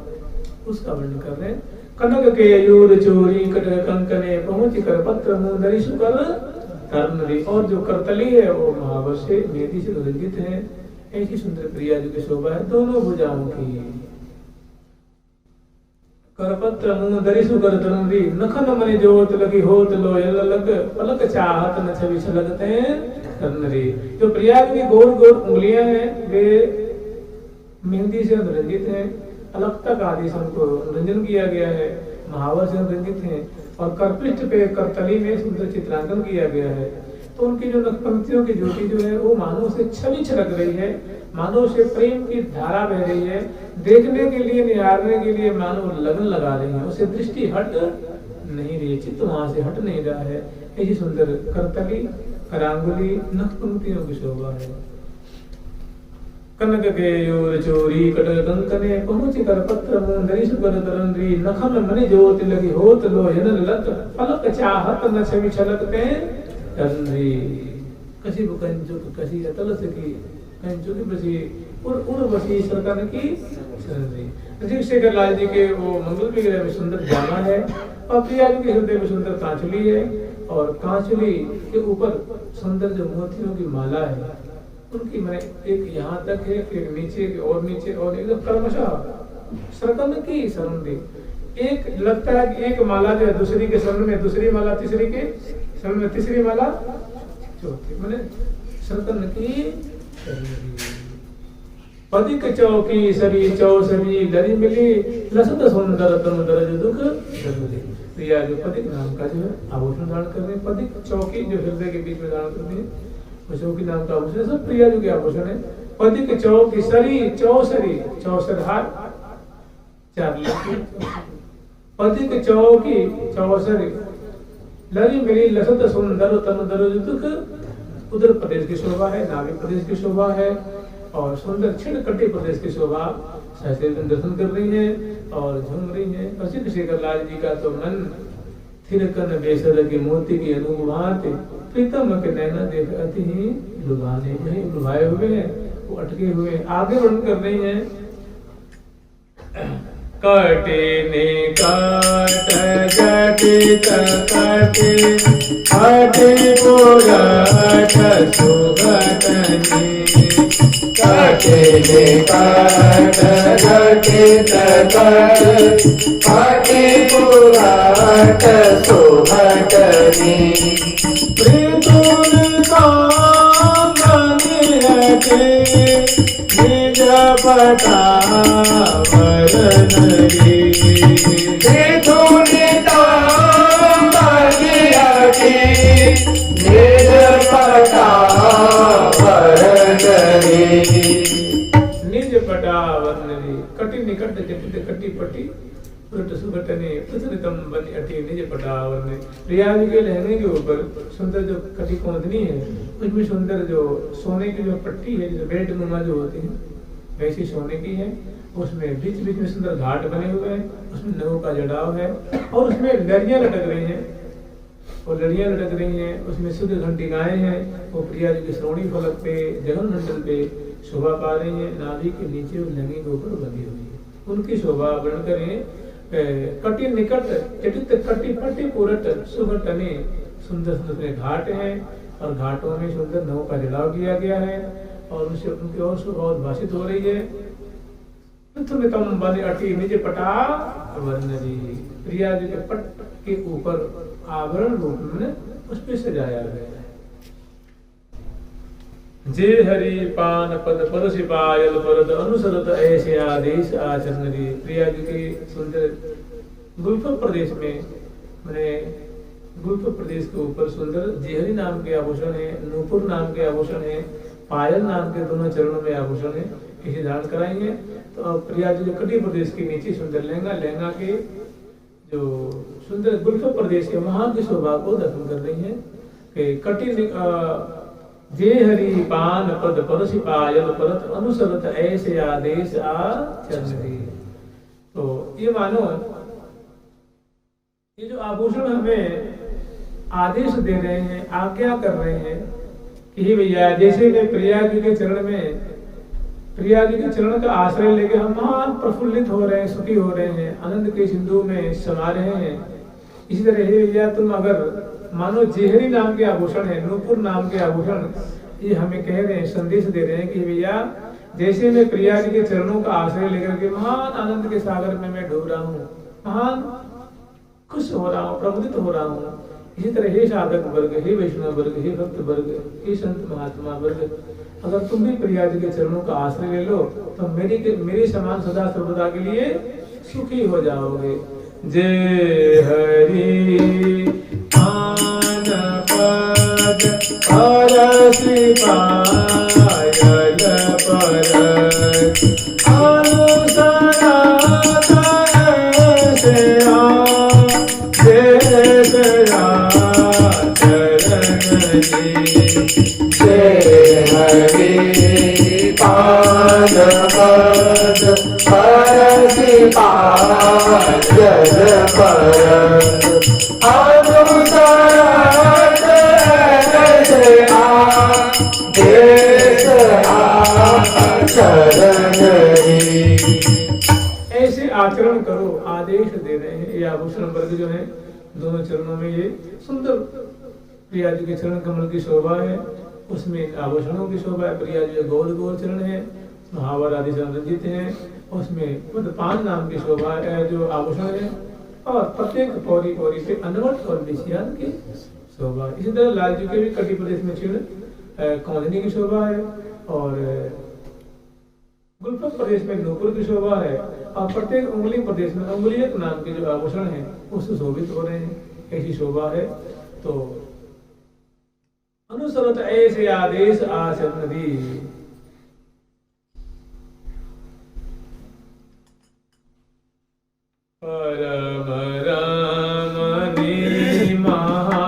उसका वर्णन कर रहे हैं। कनक केयूर चूरी कटक कंकने पहुंची करपत्र मुंदरी सुकर कर्णरी, और जो करतली है वो महावर से मेहंदी से रंजित है। ऐसी सुंदर प्रिया जी की शोभा है दोनों भुजाओं की। करपत्र मुंदरी सुकर कर्णरी, नखन मनि जोत लगी होत लोयल लग, पलक चाहत न छवि छलकते कर्णरी। जो प्रिया जी की गोर गोर उंगलियां हैं वे मेहंदी से रंजित हैं, अलग तक आदि से उनको रंजन किया गया है, महावर से रंजित हैं, और करपृष्ठ पे करतली में सुंदर चित्रांकन किया गया है। तो उनकी जो नखपंक्तियों की ज्योति जो है वो मानो से छवि छलक रही है, मानो से प्रेम की धारा बह रही है, देखने के लिए निहारने के लिए मानो लगन लगा रही है, उसे दृष्टि हट नहीं रही, चित्त वहां से हट नहीं रहा है। ऐसी सुंदर करतली करांगुली नखपंक्तियों की शोभा है। कनक केयूर चूरी कटक कंकने पहुंची करपत्र मुंदरी सुकर तरंद्री, नखन मनि ज्योति लगी होत लोयन लग, पलक चाहत न छवि छलकते कर्णरी। कसी कंचुक कसी अतल सकी कंचुक बसी उड़ बसी सरकन की सरंद्री। ऋषिकेश लाल जी के वो मंगल विग्रह में सुंदर जामा है, और प्रिया जी के हृदय में सुंदर कांचुली है, और कांचुली के ऊपर सुंदर जो मोतियों की माला है उनकी मैं एक यहाँ तक है, एक नीचे और नीचे, और एकदम क्रमशः सरकन की सरंदी। एक लगता है कि एक माला जो है दूसरी के शरण में, दूसरी माला तीसरी के शरण में, तीसरी माला चौथी, मैंने सरकन की पदिक चौकी सरी चौसरी लरी मिली, लसत सुंदर तनु दरज दुख दर्द। प्रिया जो पदिक नाम का जो है आभूषण धारण कर रहे हैं, पदिक चौकी जो हृदय के बीच में धारण करते हैं चौकी नाम का आभूषण, सब प्रिया जी के आभूषण है। पदिक चौकी सरी चौसरी, चौसर हार चार लकी, पदिक चौकी चौसरी लरी मिली लसत सुंदर तनु दरज दुख। उधर प्रदेश की शोभा है, नाभिक प्रदेश की शोभा है, और सुंदर छिड़कटी प्रदेश की शोभा सहसे दर्शन कर रही है और झूम रही है। प्रसिद्ध शेखर लाल जी का तो मन थिरकन बेसर की मोती की अनुभाते, प्रीतम के नैना देख अति ही लुभाने, नहीं लुभाए हुए हैं, वो अटके हुए हैं। आगे वर्णन कर रही हैं। काटे ने काट जटित काटे, काटे पुराट सुगतनी, काटे ने काट जटित काटे, काटे पुराट सुगतनी। प्रीतुल कांगनी रखे निज पटा वरनरी, प्रीतुल कांगनी रखे निज पटा वरनरी। निज पटा वरनरी, कटी निकट जटित कटी पटी सुगटने प्रसन्नतम बनी अठी निज पटावर में। प्रिया जी के लहंगे के ऊपर सुंदर जो कटी कोंदनी है उसमें सुंदर जो सोने की जो पट्टी है, जो बेल्ट नुमा जो होती है वैसी सोने की है। उसमें बीच बीच में सुंदर घाट बने हुए हैं, उसमें नवों का जड़ाव है, और उसमें लड़ियां लटक रही हैं, और लड़ियां लटक रही हैं, उसमें शुद्ध घंटिकाएं हैं। वो प्रिया जी के श्रोणी फलक पे जगन मंडल पे शोभा पा रही है। नाभि के नीचे और लहंगे के ऊपर बंधी हुई है, उनकी शोभा वर्णन करें। कटी निकट जटित कटी पटी पुरट सुगटने, सुंदर सुंदर घाट हैं, और घाटों में सुंदर नवों का जड़ाव किया गया है, और उनसे उनकी और शोभा उद्भाषित हो रही है। प्रथमतम बने अटी निज पटा वरनरी, प्रिया जी के पट के ऊपर आभरण रूप में उस पे सजाया गया है। जे हरि पान पद पद सिपायल परद अनुसरत ऐसे आदेश आचरणरी। प्रिया जी के सुंदर गुल्फर प्रदेश में मैंने गुरुत्व प्रदेश के ऊपर सुंदर जेहरी नाम के आभूषण है, नूपुर नाम के आभूषण है, पायल नाम के दोनों चरणों में आभूषण है, इसे धारण कराएंगे। तो अब प्रिया जी जो कटी प्रदेश के नीचे सुंदर लहंगा के जो सुंदर गुरुत्व प्रदेश के वहां की शोभा को दर्शन कर रही है कि कटी जे हरि पान पद परसि पायल परत अनुसरत ऐसे आदेश आचरण। तो ये मानो ये जो आभूषण हमें आदेश दे रहे हैं, आज्ञा कर रहे हैं कि भैया जैसे मैं प्रिया जी के चरण में, प्रिया जी के चरण का आश्रय लेके हम महान प्रफुल्लित हो रहे हैं, सुखी हो रहे हैं, आनंद के सिंधु में समा रहे हैं, इसी तरह हे भैया तुम अगर मानो जेहरी नाम के आभूषण है, नूपुर नाम के आभूषण, ये हमें कह रहे हैं, संदेश दे रहे हैं कि भैया जैसे मैं प्रिया जी के चरणों का आश्रय लेकर के महान आनंद के सागर में मैं डूब रहा हूँ, महान खुश हो रहा हूँ, प्रमुदित हो रहा हूँ, इसी तरह हे साधक वर्ग, हे वैष्णव वर्ग, हे भक्त वर्ग, हे संत महात्मा वर्ग, अगर तुम भी प्रिया जी के चरणों का आश्रय ले लो तो मेरे समान सदा सर्वदा के लिए सुखी हो जाओगे। जय हरि आन पद परसि पायल परत अनुसरत ऐसे आदेश आचरण। जय हरि पाद पद परसि पायल परत अनुसरत ऐसे आदेश आचरण। ऐसे आचरण करो, आदेश दे रहे हैं। ये आभूषण वर्ग जो है दोनों चरणों में ये सुंदर प्रिया जी के चरण कमल की शोभा है, उसमें आभूषणों की शोभा है। प्रिया जी गोल गोल चरण है, महावर आदि संरचित है, उसमें पद्मपान नाम की शोभा है जो आभूषण है, और प्रत्येक पौरी पौरी पे अनवट और विषयान की शोभा। इसी तरह लाल जी के भी कटी प्रदेश में चिन्ह कौंधनी की शोभा है, और गुलफत प्रदेश में नूपुर की शोभा है, और प्रत्येक उंगली प्रदेश में उंगलियक नाम के जो आभूषण है उससे शोभित हो रहे हैं, ऐसी शोभा है। तो अनुसरत ऐसे आदेश आचरण दी। परम रमणी महा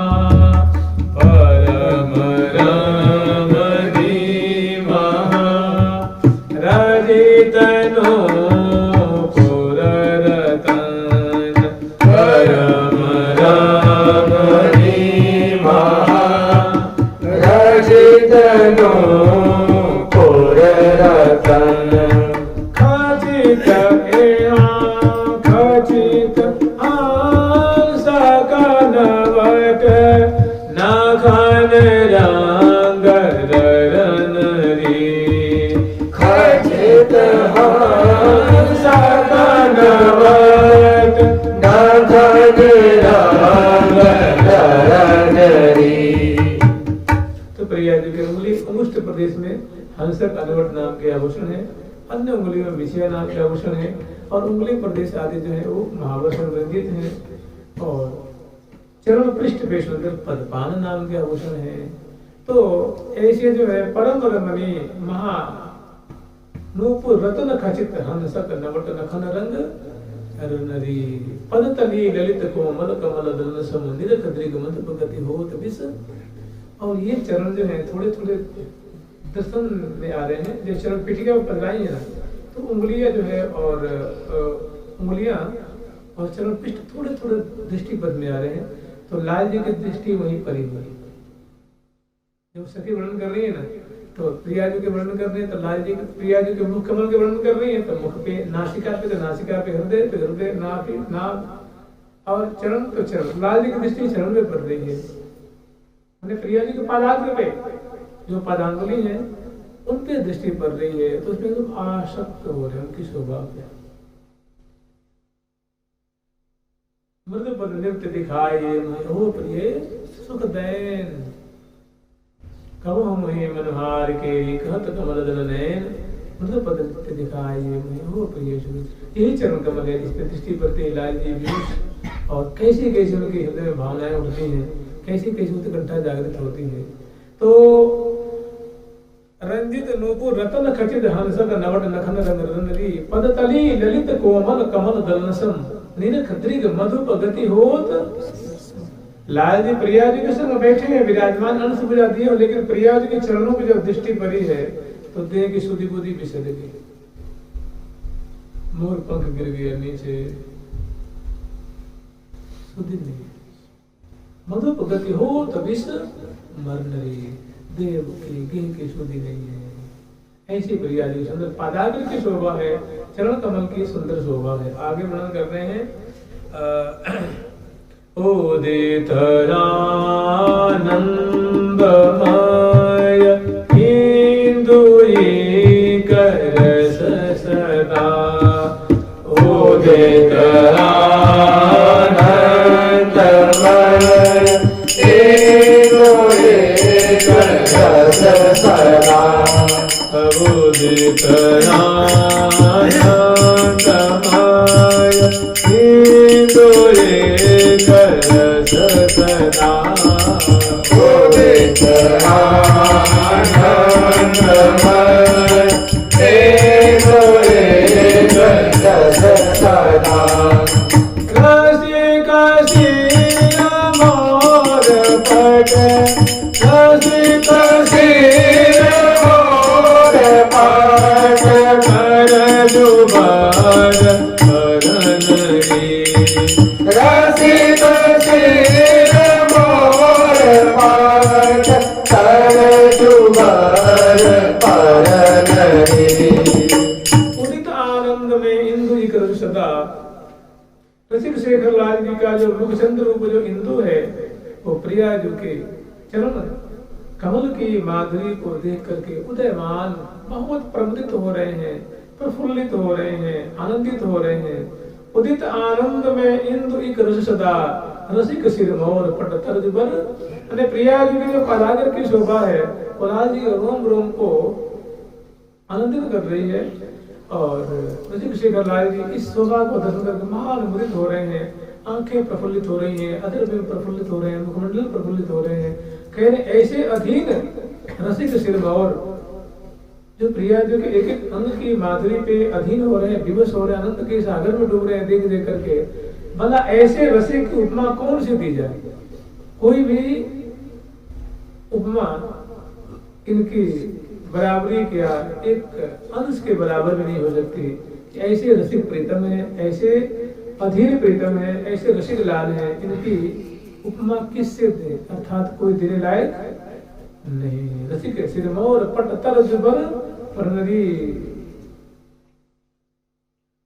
परम रमणी महा रजितनो पुर रतन परम रमणी महा रजितनो पुर रतन खचित खचित सकनवट नखन रंग रनरी खचित सकनवट नखन रंग रनरी। तो प्रिया जी की उंगली अंगुष्ठ प्रदेश में हंसक अनवट नाम के आभूषण है, अन्य उंगली में विषय नाम के आभूषण है, और उंगली प्रदेश आदि जो है वो महावर संरंजित है, और चरण पृष्ठ पे सुंदर पद्मपान नाम के आभूषण है। तो ऐसे जो है परम रमणी महा नूपुर रतन खचित हंसक नवट नखन रंग रनरी पदतली ललित कोमल कमल दलन समुनिर कद्रिग मत भगति होत विस। और ये चरण जो है थोड़े थोड़े दर्शन में आ रहे हैं, जो चरण पीठिका में पधराई है ना, तो उंगलियां जो है और उंगलियां और चरण पृष्ठ थोड़े थोड़े दृष्टिपद में आ रहे हैं। तो लाल जी की दृष्टि वहीं पर ही हुई, जब सखी वर्णन कर रही है ना, तो प्रिया जी के वर्णन कर रहे हैं, तो लाल जी प्रिया जी के मुख कमल के वर्णन कर रही है, तो मुख पे नासिका पे, तो नासिका पे हृदय, तो हृदय नाभि नाभ, और चरण तो चरण। लाल जी की दृष्टि चरण में पड़ रही है, मैंने प्रिया जी के पादांग पे जो पादांगुली है उन पे दृष्टि पड़ रही है, तो उसमें तुम आसक्त हो रहे हैं उनकी शोभा पे। मृद पद नृत्य दिखाए हो प्रिय सुख दैन, कहो मोहि मनहार के कहत कमल दल नैन। मृद पद नृत्य दिखाए हो प्रिय सुख, यही चरण कमल है जिसपे दृष्टि पड़ती है लाल जी भी और कैसी कैसी उनके हृदय में भावनाएं उठती हैं, कैसी कैसी उत्कंठा जागृत होती है। तो रंजित नूपुर रतन खचित हंसक नवट नखन रंगरंगरी पदतली ललित कोमल कमल दलनसम नीरख दृग मधुप गति होत। लाल जी प्रिया जी के संग बैठे हैं, विराजमान अंश बुझा दिए, लेकिन प्रिया जी के चरणों पे जब दृष्टि पड़ी है तो देह की सुधि बुद्धि बिसर गई, मोर पंख गिर गया नीचे, सुधि नहीं, मधुप गति हो तो विष मरनरी, देव की गेह की सुधि नहीं है। ऐसी प्रिया जी सुंदर पादाग्र की शोभा है, चरण कमल की सुंदर शोभा है। आगे वर्णन कर रहे हैं उदित आनंदमय इंदुरी करस सदा, उदित आनंदमय इंदुरी करस सदा, उदित आनंदमय इंदुरी करस सदा, उदित आनंदमय इंदुरी करस सदा, रसिक शिर मोर पट, रसिक शिर मोर पट, कर जुबार परनरी, रसिक शिर मोर पट, कर जुबार परनरी। उदित आनंद में इंदु कर सदा, रसिक शेखर लाल जी का जो मुखचंद्र रूप जो इंदु है, वो प्रिया जी के चरण कमल की माधुरी को देख करके उदयमान बहुत प्रमुदित हो रहे हैं, प्रफुल्लित हो रहे हैं, आनंदित हो रहे हैं। उदित आनंद में इंदु इक रस सदा, रसिक सिर मोर पट तरज बर। अने प्रिया जी की जो पदागर की शोभा है, वो लाल जी रोम रोम को आनंदित कर रही है। और रसिक शेखर लाल जी इस शोभा को दर्शन करके महानुमुदित हो रहे हैं, आंखें प्रफुल्लित हो रही हैं, अधर भी प्रफुल्लित हो रहे हैं, मुखमंडल प्रफुल्लित हो रहे हैं। कह रहे ऐसे अधीन रसिक सिर मोर जो प्रिया जी के एक एक अंग की माधुरी पे अधीन हो रहे हैं, विवश हो रहे हैं, अनंत के सागर में डूब रहे हैं देख देख करके। भला ऐसे रसिक की उपमा कौन सी दी जाए? कोई भी उपमा इनकी बराबरी क्या एक अंश के बराबर भी नहीं हो सकती। ऐसे रसिक प्रीतम है, ऐसे अधीर प्रीतम है, ऐसे रसिक लाल है, इनकी उपमा किससे दे? अर्थात कोई देने लायक नहीं। रसिक सिर मोर पट तरज बर परनरी,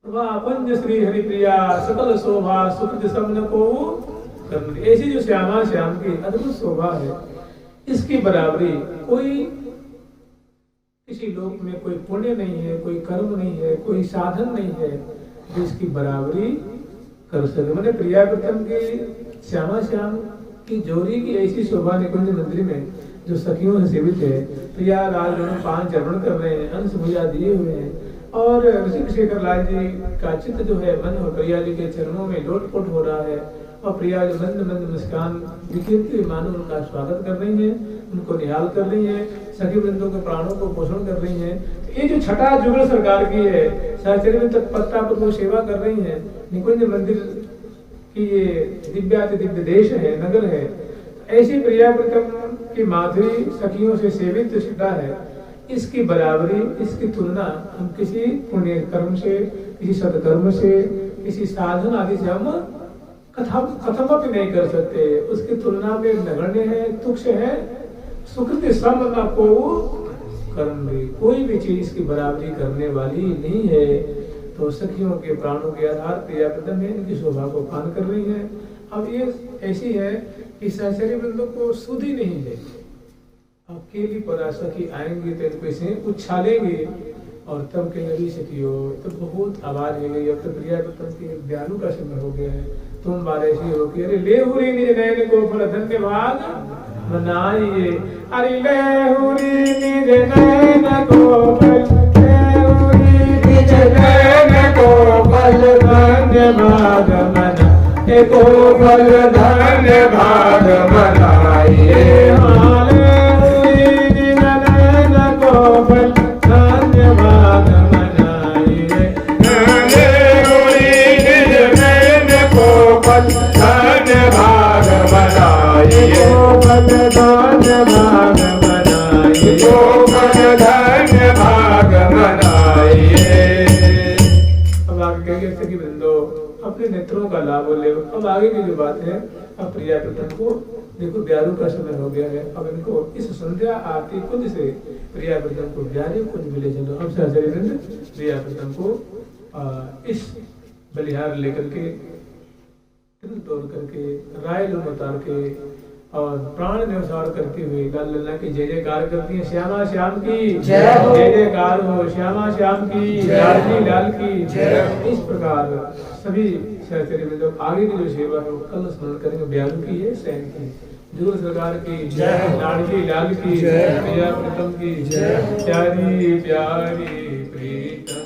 पंज श्री हरि प्रिया सकल शोभा सुकृत समन को करनरी। ऐसी जो श्यामा श्याम की अद्भुत शोभा है, इसकी बराबरी कोई किसी लोक में कोई पुण्य नहीं है, कोई कर्म नहीं है, कोई साधन नहीं है जो इसकी बराबरी कर सके। मैंने प्रिया प्रथम की श्यामा श्याम की जोड़ी की ऐसी शोभा निकुंज मंदिर में जो सखियों से सेवित है। प्रिया लाल दोनों 5 चरण कर रहे हैं, अंश भुजा दिए हुए हैं, और ऋषिक शेखर लाल जी का चित्त जो है मन और प्रिया जी के चरणों में लोटपोट हो रहा है। और प्रिया जी मंद मंद मुस्कान विकीर्ति मानो उनका स्वागत कर रही हैं, उनको निहाल कर रही हैं, सखी वृंदों के प्राणों को पोषण कर रही हैं। ये जो छठा जुगल सरकार की है, साचर्य में तत्परता पर वो सेवा कर रही हैं। निकुंज मंदिर की ये दिव्याति दिव्य देश है, नगर है। ऐसी प्रिया प्रथम की माधुरी सखियों से सेवित छठा है, इसकी बराबरी, इसकी तुलना हम किसी पुण्य कर्म से, किसी सत्कर्म से, किसी साधन आदि से हम कथम भी नहीं कर सकते। उसकी तुलना में नगण्य है, तुच्छ है। सुकृत सम न को कर्म में कोई भी चीज इसकी बराबरी करने वाली नहीं है। तो सखियों के प्राणों के आधार प्रिया प्रथम है, इनकी शोभा को पान कर रही है। अब ये ऐसी है कि सहचर्य बंधु को सुधि नहीं है। अकेली परासखी आएंगे तो इनको इसे उछालेंगे और तब के नबी सखियो तो बहुत आवाज हो गई। अब तो प्रिया प्रथम की दयालु का समय हो गया है, तुम बार ऐसी हो कि अरे ले हुरी निज नयन को फल धन्यवाद मनाइए। अरे ले हुरी निज नयन को फल, ले हुरी निज नयन को फल धन्यवाद मनाइए। को फल धन्य भाग मनाइए। हाले हुई ननन को फल धन्य भाग मनाइए। हाले हुई ननन को फल धन्य भाग मनाइए। फल धन्य भाग मनाइए। फल धन्य भाग मनाइए। अब आगे कहेंगे सखी वृंदो अपने नेत्रों का लाभ ले। अब आगे की जो बात है, अब प्रिया प्रथम को देखो ब्यारू का समय हो गया है, अब इनको इस संध्या आरती कुंज से प्रिया प्रथम को ब्यारू कुंज में ले चलो। अब सहचरी वृंद प्रिया प्रथम को इस बलिहार लेकर के तोड़ करके राय उतार के और प्राण न्यौछावर करते हुए लाल लल्ला की जय जयकार करती है। श्यामा श्याम की जय हो। जय जयकार हो। श्यामा श्याम की लाल लाल की जय। इस प्रकार सभी सहचरी में लोग आगे की जो सेवा है वो कल स्मरण करेंगे। ब्यारू की है, सैन की, जुगल सरकार की जय। लाडली लाल की जय। प्रिया प्रथम की जय। प्यारी प्यारी प्रीतम